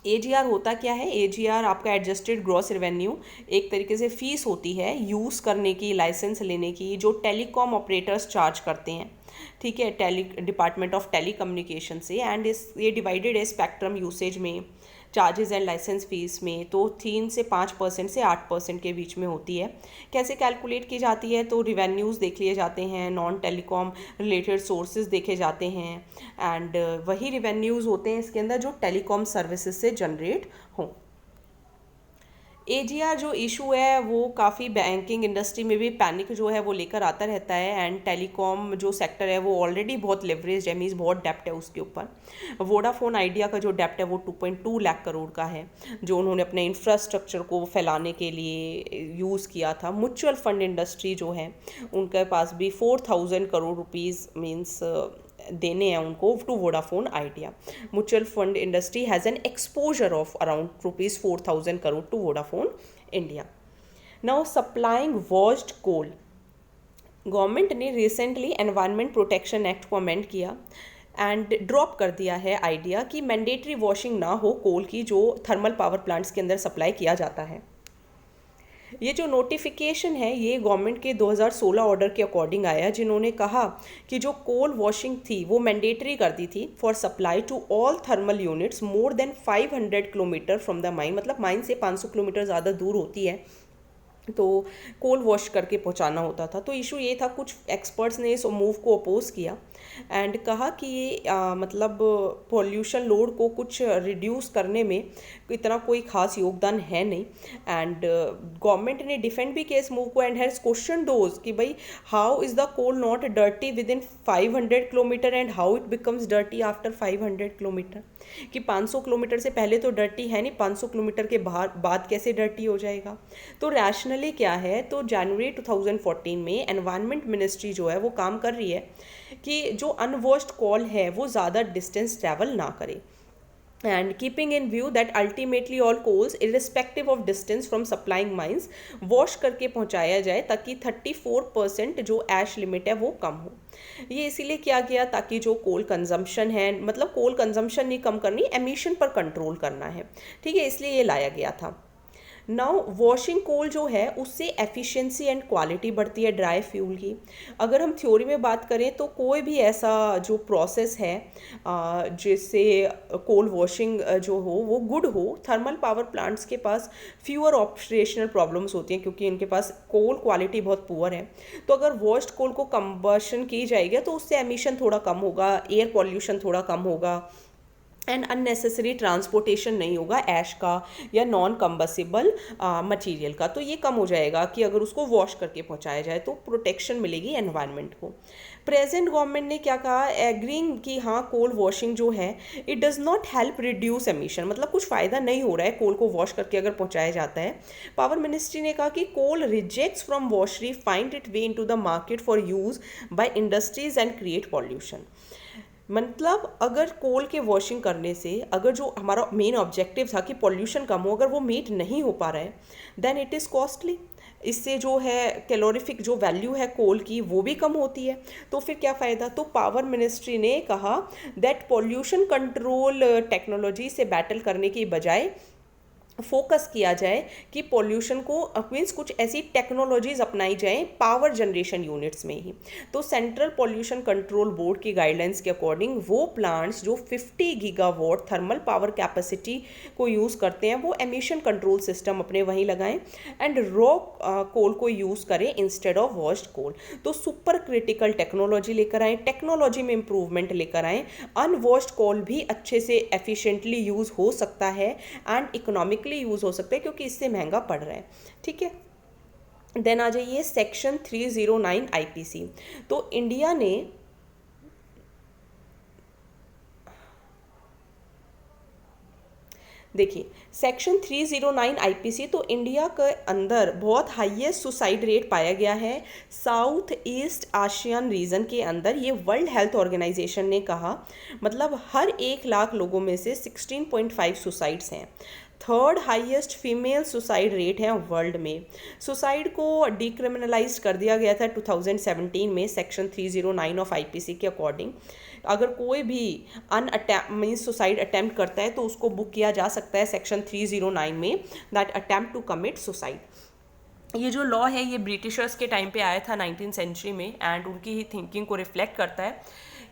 AGR होता क्या है? AGR आपका एडजस्टेड ग्रॉस रेवेन्यू एक तरीके से फीस होती है यूज़ करने की, लाइसेंस लेने की, जो टेलीकॉम ऑपरेटर्स चार्ज करते हैं, ठीक है, डिपार्टमेंट ऑफ टेलीकम्युनिकेशन से। एंड ये डिवाइडेड है स्पेक्ट्रम यूसेज में, चार्जेस एंड लाइसेंस फीस में, तो 3 से 5% से 8% के बीच में होती है। कैसे कैलकुलेट की जाती है? तो रिवेन्यूज़ देख लिए जाते हैं, नॉन टेलीकॉम रिलेटेड सोर्सेज देखे जाते हैं, एंड वही रिवेन्यूज़ होते हैं इसके अंदर जो टेलीकॉम सर्विसेज से जनरेट हों। AGR जो इशू है वो काफ़ी बैंकिंग इंडस्ट्री में भी पैनिक जो है वो लेकर आता रहता है, एंड टेलीकॉम जो सेक्टर है वो ऑलरेडी बहुत लेवरेज है, मीन्स बहुत डेप्ट है उसके ऊपर। वोडाफोन आइडिया का जो डेप्ट है वो 2.2 लाख करोड़ का है, जो उन्होंने अपने इंफ्रास्ट्रक्चर को फैलाने के लिए यूज़ किया था। म्यूचुअल फंड इंडस्ट्री जो है उनके पास भी 4,000 करोड़ रुपीज़ मीन्स देने हैं उनको to Vodafone Idea. Mutual fund industry has an exposure of around ₹4,000 crore to Vodafone India. Now supplying washed coal, government ने रिसेंटली एनवायरनमेंट प्रोटेक्शन एक्ट को अमेंड किया एंड ड्रॉप कर दिया है आइडिया कि मैंडेटरी वॉशिंग ना हो कोल की जो थर्मल पावर प्लांट्स के अंदर सप्लाई किया जाता है। ये जो नोटिफिकेशन है ये गवर्नमेंट के 2016 ऑर्डर के अकॉर्डिंग आया, जिन्होंने कहा कि जो कोल वॉशिंग थी वो मैंडेटरी कर दी थी for supply to all thermal units more than 500 kilometre from the mine, मतलब माइन से 500 किलोमीटर ज़्यादा दूर होती है तो कोल वॉश करके पहुंचाना होता था। तो इशू ये था, कुछ एक्सपर्ट्स ने इस मूव को अपोज किया एंड कहा कि ये मतलब पॉल्यूशन लोड को कुछ रिड्यूस करने में इतना कोई खास योगदान है नहीं। एंड गवर्नमेंट ने डिफेंड भी किया इस मूव को एंड हैज क्वेश्चन दोज कि भाई how is the coal not dirty with in 500 kilometre and how it becomes dirty after 500 kilometre, कि 500 किलोमीटर से पहले तो डर्टी है नहीं, 500 किलोमीटर के बाद कैसे डर्टी हो जाएगा। तो रैशनली क्या है, तो जनवरी 2014 में एनवायरनमेंट मिनिस्ट्री जो है वो काम कर रही है कि जो अनवॉश्ड कॉल है वो ज़्यादा डिस्टेंस ट्रैवल ना करे, and keeping in view that ultimately all coals irrespective of distance from supplying mines wash करके पहुंचाया जाए ताकि 34% जो ऐश लिमिट है वो कम हो। ये इसीलिए किया गया ताकि जो कोल कंजम्पशन है, मतलब कोल कंजम्पशन नहीं कम करनी, एमिशन पर कंट्रोल करना है, ठीक है, इसलिए ये लाया गया था। नाउ वॉशिंग कोल जो है उससे एफिशिएंसी एंड क्वालिटी बढ़ती है ड्राई फ्यूल की। अगर हम थ्योरी में बात करें तो कोई भी ऐसा जो प्रोसेस है जिससे कोल वॉशिंग जो हो वो गुड हो, थर्मल पावर प्लांट्स के पास फ्यूअर ऑपरेशनल प्रॉब्लम्स होती हैं क्योंकि इनके पास कोल क्वालिटी बहुत पुअर है। तो अगर वॉश्ड कोल को कंबशन की जाएगी तो उससे एमिशन थोड़ा कम होगा, एयर पॉल्यूशन थोड़ा कम होगा एंड अननेसेसरी ट्रांसपोर्टेशन नहीं होगा ऐश का या नॉन कम्बसिबल मटेरियल का। तो ये कम हो जाएगा कि अगर उसको वॉश करके पहुंचाया जाए तो प्रोटेक्शन मिलेगी एनवायरनमेंट को। प्रेजेंट गवर्नमेंट ने क्या कहा, एग्रीइंग कि हाँ कोल वॉशिंग जो है it does not help reduce emission, मतलब कुछ फ़ायदा नहीं हो रहा है कोल को वॉश करके अगर पहुंचाया जाता है। पावर मिनिस्ट्री ने कहा कि coal rejects from washery find it way into the market for use by industries and create pollution. मतलब अगर कोल के वॉशिंग करने से अगर जो हमारा मेन ऑब्जेक्टिव था कि पॉल्यूशन कम हो, अगर वो मीट नहीं हो पा रहा है, देन इट इज़ कॉस्टली। इससे जो है कैलोरीफिक जो वैल्यू है कोल की वो भी कम होती है, तो फिर क्या फ़ायदा। तो पावर मिनिस्ट्री ने कहा दैट पॉल्यूशन कंट्रोल टेक्नोलॉजी से बैटल करने की बजाय फोकस किया जाए कि पॉल्यूशन को मीन्स कुछ ऐसी टेक्नोलॉजीज अपनाई जाएं पावर जनरेशन यूनिट्स में ही। तो सेंट्रल पॉल्यूशन कंट्रोल बोर्ड की गाइडलाइंस के अकॉर्डिंग वो प्लांट्स जो 50 गीगावाट थर्मल पावर कैपेसिटी को यूज़ करते हैं वो एमिशन कंट्रोल सिस्टम अपने वहीं लगाएं एंड रॉ कोल को यूज़ करें इंस्टेड ऑफ वॉश्ड कोल। तो सुपर क्रिटिकल टेक्नोलॉजी लेकर आएँ, टेक्नोलॉजी में इंप्रूवमेंट लेकर आएँ, अनवॉश्ड कोल भी अच्छे से एफिशिएंटली यूज़ हो सकता है एंड इकोनॉमिकली यूज़ हो सकता है क्योंकि इससे महंगा पड़ रहा है। ठीक है, देन आ जाइए सेक्शन 309 आईपीसी। तो इंडिया ने देखिए सेक्शन 309 आईपीसी, तो इंडिया के अंदर बहुत हाईएस्ट सुसाइड रेट पाया गया है साउथ ईस्ट एशियन रीजन के अंदर। ये वर्ल्ड हेल्थ ऑर्गेनाइजेशन ने कहा, मतलब हर 1 लाख लोगों में से 16.5 सुसाइड्स हैं। Third highest female suicide rate है वर्ल्ड में। सुसाइड को डिक्रिमिनलाइज कर दिया गया था 2017 में सेक्शन 309 ऑफ आईपीसी के अकॉर्डिंग। अगर कोई भी मीन्स सुसाइड अटैम्प्ट करता है तो उसको बुक किया जा सकता है सेक्शन 309 में, that attempt to commit suicide. ये जो लॉ है ये ब्रिटिशर्स के टाइम पे आया था 19th सेंचुरी में एंड उनकी ही थिंकिंग को रिफ्लेक्ट करता है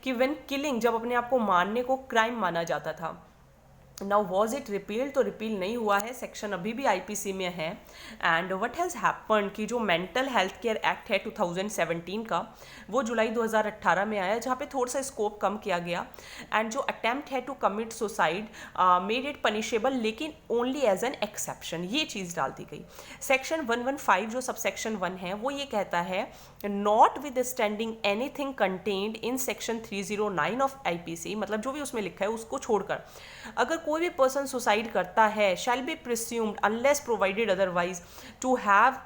कि व्हेन किलिंग, जब अपने आप को मारने को क्राइम माना जाता था। नाउ वॉज इट रिपील्ड, तो रिपील नहीं हुआ है, सेक्शन अभी भी आईपीसी में है। एंड व्हाट हैज़ हैपन्ड कि जो मेंटल हेल्थ केयर एक्ट है 2017 का, वो जुलाई 2018 में आया, जहाँ पे थोड़ा सा स्कोप कम किया गया। एंड जो अटेम्प्ट है to commit suicide made it punishable, लेकिन ओनली एज एन एक्सेप्शन, ये चीज़ डाल दी गई। सेक्शन 115 जो सब सेक्शन 1 है वो ये कहता है not with standing anything contained in section 309 of IPC, मतलब जो भी उसमें लिखा है उसको छोड़कर अगर कोई भी पर्सन सुसाइड करता है shall be presumed unless provided otherwise to have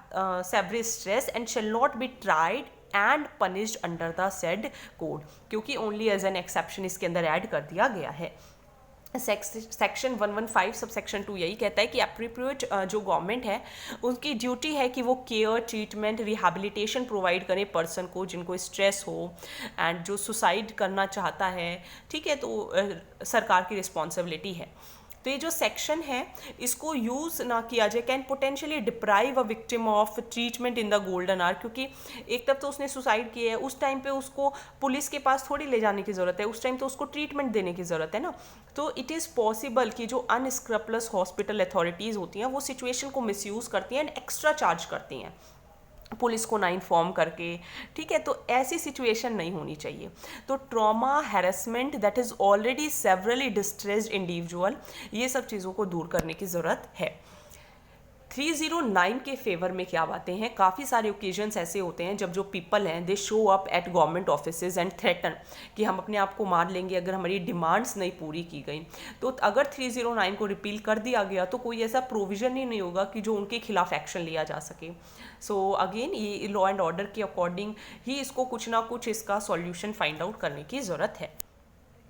severe stress and shall not be tried and punished under the said code, क्योंकि ओनली एज एन एक्सेप्शन इसके अंदर ऐड कर दिया गया है। सेक्शन 115 सब सेक्शन 2 यही कहता है कि एप्रोप्रिएट जो गवर्नमेंट है उनकी ड्यूटी है कि वो केयर, ट्रीटमेंट, रिहैबिलिटेशन प्रोवाइड करें पर्सन को जिनको स्ट्रेस हो एंड जो सुसाइड करना चाहता है। ठीक है, तो सरकार की रिस्पॉन्सिबिलिटी है। तो ये जो सेक्शन है इसको यूज़ ना किया जाए can potentially deprive a victim of treatment in the golden hour, क्योंकि एक तरफ तो उसने सुसाइड किया है, उस टाइम पे उसको पुलिस के पास थोड़ी ले जाने की ज़रूरत है, उस टाइम तो उसको ट्रीटमेंट देने की ज़रूरत है ना। तो इट इज़ पॉसिबल कि जो अनस्क्रपलस हॉस्पिटल अथॉरिटीज़ होती हैं वो सिचुएशन को मिसयूज़ करती हैं एंड एक्स्ट्रा चार्ज करती हैं पुलिस को ना इन्फॉर्म करके। ठीक है, तो ऐसी सिचुएशन नहीं होनी चाहिए। तो trauma, harassment that is already severally distressed individual, ये सब चीज़ों को दूर करने की ज़रूरत है। 309 के फेवर में क्या बातें हैं, काफ़ी सारे ओकेजन्स ऐसे होते हैं जब जो पीपल हैं दे show up at government offices and threaten कि हम अपने आप को मार लेंगे अगर हमारी डिमांड्स नहीं पूरी की गई। तो अगर 309 को रिपील कर दिया गया तो कोई ऐसा प्रोविज़न ही नहीं होगा कि जो उनके खिलाफ एक्शन लिया जा सके। सो अगेन ये लॉ एंड ऑर्डर के अकॉर्डिंग ही इसको कुछ ना कुछ इसका सॉल्यूशन फाइंड आउट करने की ज़रूरत है।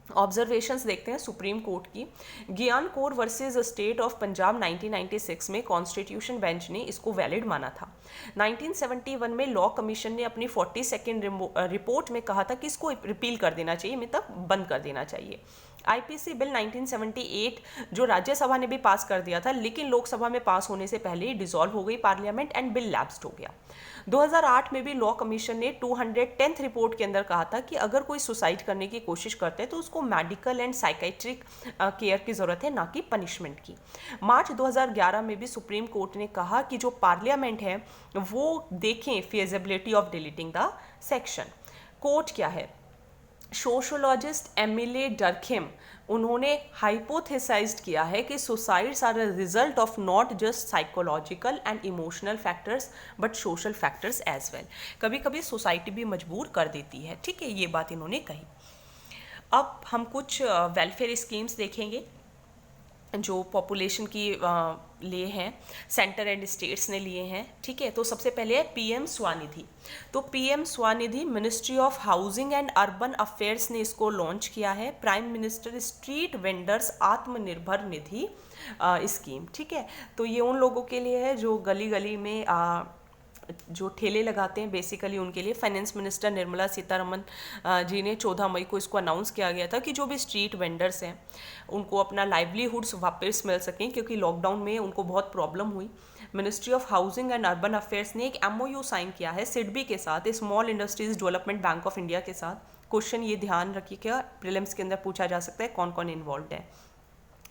ऑब्जर्वेशंस देखते हैं सुप्रीम कोर्ट की। ज्ञान Kaur versus state of Punjab 1996 में कॉन्स्टिट्यूशन बेंच ने इसको वैलिड माना था। 1971 में लॉ कमीशन ने अपनी 42nd रिपोर्ट में कहा था कि इसको रिपील कर देना चाहिए, मतलब बंद कर देना चाहिए। आईपीसी बिल 1978 जो राज्यसभा ने भी पास कर दिया था, लेकिन लोकसभा में पास होने से पहले ही डिसॉल्व हो गई पार्लियामेंट एंड बिल लैप्स्ड हो गया। 2008 में भी लॉ कमीशन ने 210th रिपोर्ट के अंदर कहा था कि अगर कोई सुसाइड करने की कोशिश करते हैं तो उसको मेडिकल एंड साइकेट्रिक केयर की ज़रूरत है, ना कि पनिशमेंट की। मार्च 2011 में भी सुप्रीम कोर्ट ने कहा कि जो पार्लियामेंट है वो देखें feasibility of deleting the section. Court क्या है, सोशोलॉजिस्ट एमिले डर्खेम, उन्होंने हाइपोथेसाइज्ड किया है कि suicides are a result of not just psychological and emotional factors but social factors as well. कभी कभी सोसाइटी भी मजबूर कर देती है। ठीक है, ये बात इन्होंने कही। अब हम कुछ वेलफेयर स्कीम्स देखेंगे। जो पॉपुलेशन की लिए हैं, सेंटर एंड स्टेट्स ने लिए हैं, ठीक है। तो सबसे पहले है पीएम स्वनिधि। तो PM Svanidhi ministry of housing and urban affairs ने इसको लॉन्च किया है। Prime minister street vendors Atmanirbhar Nidhi scheme, ठीक है। तो ये उन लोगों के लिए है जो गली गली में जो ठेले लगाते हैं, बेसिकली उनके लिए। फाइनेंस मिनिस्टर निर्मला सीतारमन जी ने 14 मई को इसको अनाउंस किया गया था कि जो भी स्ट्रीट वेंडर्स हैं उनको अपना लाइवलीहुड्स वापस मिल सकें, क्योंकि लॉकडाउन में उनको बहुत प्रॉब्लम हुई। Ministry of housing and urban affairs ने एक MOU साइन किया है सिडबी के साथ, small industries development bank of India के साथ। क्वेश्चन ये ध्यान रखिएगा, प्रीलिम्स के अंदर पूछा जा सकता है कौन कौन इन्वॉल्व है,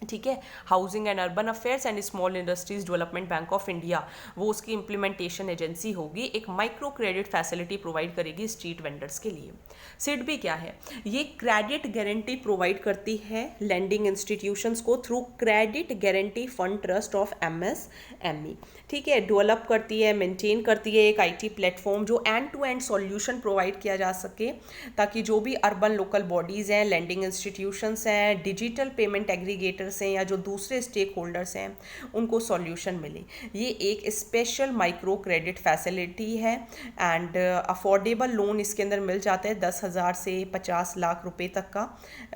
ठीक है। Housing and urban affairs and small industries development bank of India वो उसकी इम्प्लीमेंटेशन एजेंसी होगी, एक माइक्रो क्रेडिट फैसिलिटी प्रोवाइड करेगी स्ट्रीट वेंडर्स के लिए। सिडबी क्या है? ये क्रेडिट गारंटी प्रोवाइड करती है लैंडिंग इंस्टीट्यूशंस को through credit guarantee fund trust of MSME, ठीक है। डेवलप करती है, मेंटेन करती है एक IT प्लेटफॉर्म जो end to end solution provide किया जा सके, ताकि जो भी अर्बन लोकल बॉडीज़ हैं, लैंडिंग इंस्टीट्यूशंस हैं, डिजिटल पेमेंट एग्रीगेटर्स हैं या जो दूसरे स्टेक होल्डर्स हैं उनको सॉल्यूशन मिले। ये एक स्पेशल माइक्रो क्रेडिट फैसिलिटी है एंड अफोर्डेबल लोन इसके अंदर मिल जाता है 10,000 से 50 लाख रुपए तक का।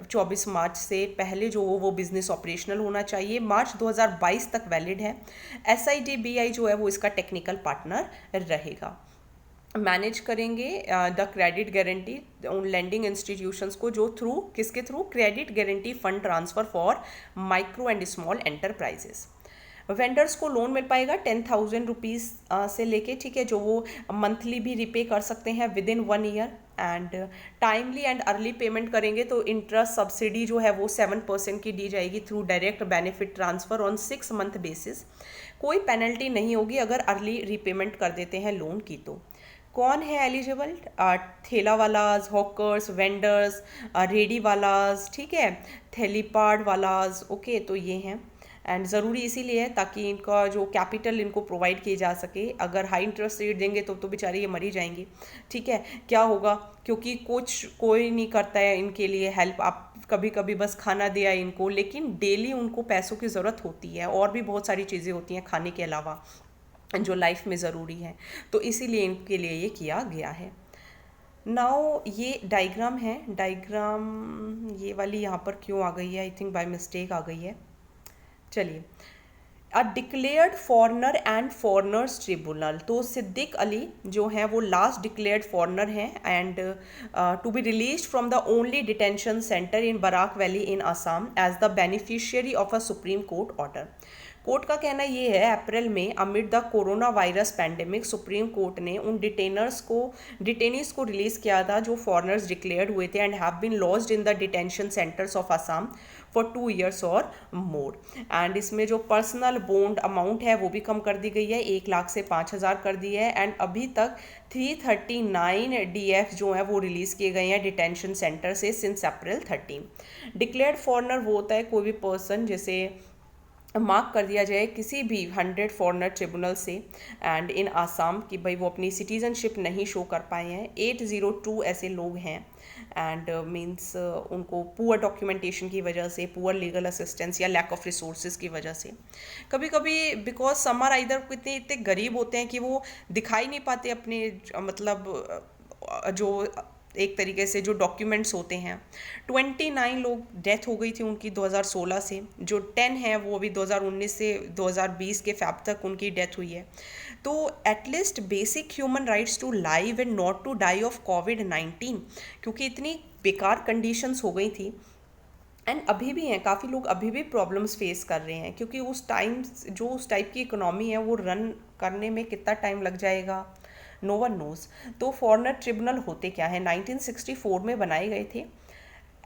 24 मार्च से पहले जो वो बिजनेस ऑपरेशनल होना चाहिए। मार्च 2022 तक वैलिड है। SIDBI जो है वो इसका टेक्निकल पार्टनर रहेगा। मैनेज करेंगे द क्रेडिट गारंटी उन लैंडिंग इंस्टीट्यूशंस को जो किसके through? Credit guarantee fund transfer for micro and small enterprises. Vendors को लोन मिल पाएगा 10,000 रुपीज़ से लेके, ठीक है, जो वो मंथली भी रिपे कर सकते हैं with in 1 year. And timely and early payment करेंगे तो इंटरेस्ट सब्सिडी जो है वो 7% की दी जाएगी through direct benefit transfer on 6 month basis. कोई पेनल्टी नहीं होगी अगर अर्ली रीपेमेंट कर देते हैं लोन की। तो कौन है एलिजिबल? ठेला वालाज, हॉकर्स, वेंडर्स, रेडी वालाज, ठीक है, थैलीपार्ड वालाज, ओके। तो ये हैं एंड ज़रूरी इसीलिए है ताकि इनका जो कैपिटल इनको प्रोवाइड किए जा सके। अगर हाई इंटरेस्ट रेट देंगे तो बेचारे ये मरी जाएंगे, ठीक है। क्या होगा? क्योंकि कोई नहीं करता है इनके लिए हेल्प। आप कभी कभी बस खाना दिया इनको, लेकिन डेली उनको पैसों की ज़रूरत होती है और भी बहुत सारी चीज़ें होती हैं खाने के अलावा जो लाइफ में ज़रूरी है। तो इसीलिए इनके लिए ये किया गया है। नाउ ये डायग्राम है, डायग्राम ये वाली यहाँ पर क्यों आ गई है? आई थिंक बाय मिस्टेक आ गई है। चलिए, a declared foreigner and foreigners tribunal. तो सिद्दीक अली जो हैं वो लास्ट डिक्लेयर्ड फॉरनर हैं and to be release from the only detention centre in Barak Valley in Assam as the beneficiary of a Supreme Court order. Court का कहना ये है अप्रैल में amid the corona virus pandemic Supreme court ने उन detainees को release किया था जो फॉरनर्स डिक्लेयर्ड हुए थे and have been lodged in the detention centres of Assam for 2 years और मोर। एंड इसमें जो पर्सनल बॉन्ड अमाउंट है वो भी कम कर दी गई है, 1 लाख से 5,000 कर दी है। एंड अभी तक 339 DF जो है वो रिलीज़ किए गए हैं डिटेंशन सेंटर से सिंस अप्रैल 13। डिक्लेयर्ड फॉरनर वो होता है कोई भी पर्सन जैसे मार्क कर दिया जाए किसी भी 100 फॉरनर ट्रिब्यूनल से एंड इन आसाम कि भाई वो अपनी सिटीजनशिप नहीं शो कर पाए हैं। 802 ऐसे लोग हैं एंड मीन्स उनको पुअर डॉक्यूमेंटेशन की वजह से, पुअर लीगल असिस्टेंस या लैक ऑफ रिसोर्सेज की वजह से, कभी कभी बिकॉज सम आर आइदर इतने गरीब होते हैं कि वो दिखाई नहीं पाते अपने मतलब जो एक तरीके से जो डॉक्यूमेंट्स होते हैं। 29 लोग डेथ हो गई थी उनकी 2016 से, जो 10 हैं वो अभी 2019 से 2020 के फैब तक उनकी डेथ हुई है। तो at least basic human rights to live and not to die of कोविड-19, क्योंकि इतनी बेकार कंडीशंस हो गई थी एंड अभी भी हैं, काफ़ी लोग अभी भी प्रॉब्लम्स फेस कर रहे हैं क्योंकि उस टाइप की इकोनॉमी है वो रन करने में कितना टाइम लग जाएगा, नो वन नोज। तो फॉरनर ट्रिब्यूनल होते क्या है? 1964 में बनाए गए थे।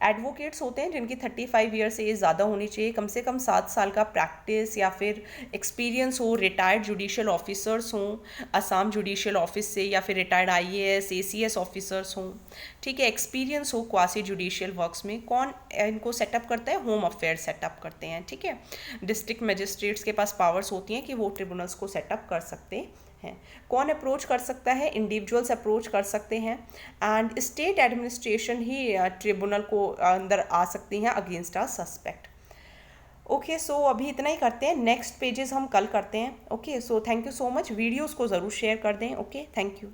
एडवोकेट्स होते हैं जिनकी 35 ईयर से एज ज़्यादा होनी चाहिए, कम से कम 7 साल का प्रैक्टिस या फिर एक्सपीरियंस हो, रिटायर्ड जुडिशियल ऑफिसर्स हों असम जुडिशियल ऑफिस से, या फिर रिटायर्ड IAS ACS ऑफिसर्स हों, ठीक है, एक्सपीरियंस हो क्वासी जुडिशियल वर्क्स में। कौन इनको सेटअप करता है? होम अफेयर सेटअप करते हैं, ठीक है। डिस्ट्रिक्ट मजिस्ट्रेट्स के पास पावर्स होती हैं कि वो ट्रिब्यूनल्स को सेटअप कर सकते हैं। कौन अप्रोच कर सकता है? इंडिविजुअल्स अप्रोच कर सकते हैं and state administration he tribunal को अंदर आ सकती हैं अगेंस्ट अ सस्पेक्ट। ओके, सो अभी इतना ही करते हैं, नेक्स्ट पेजेस हम कल करते हैं। Okay, so thank you so much, videos को ज़रूर शेयर कर दें। Okay, thank you.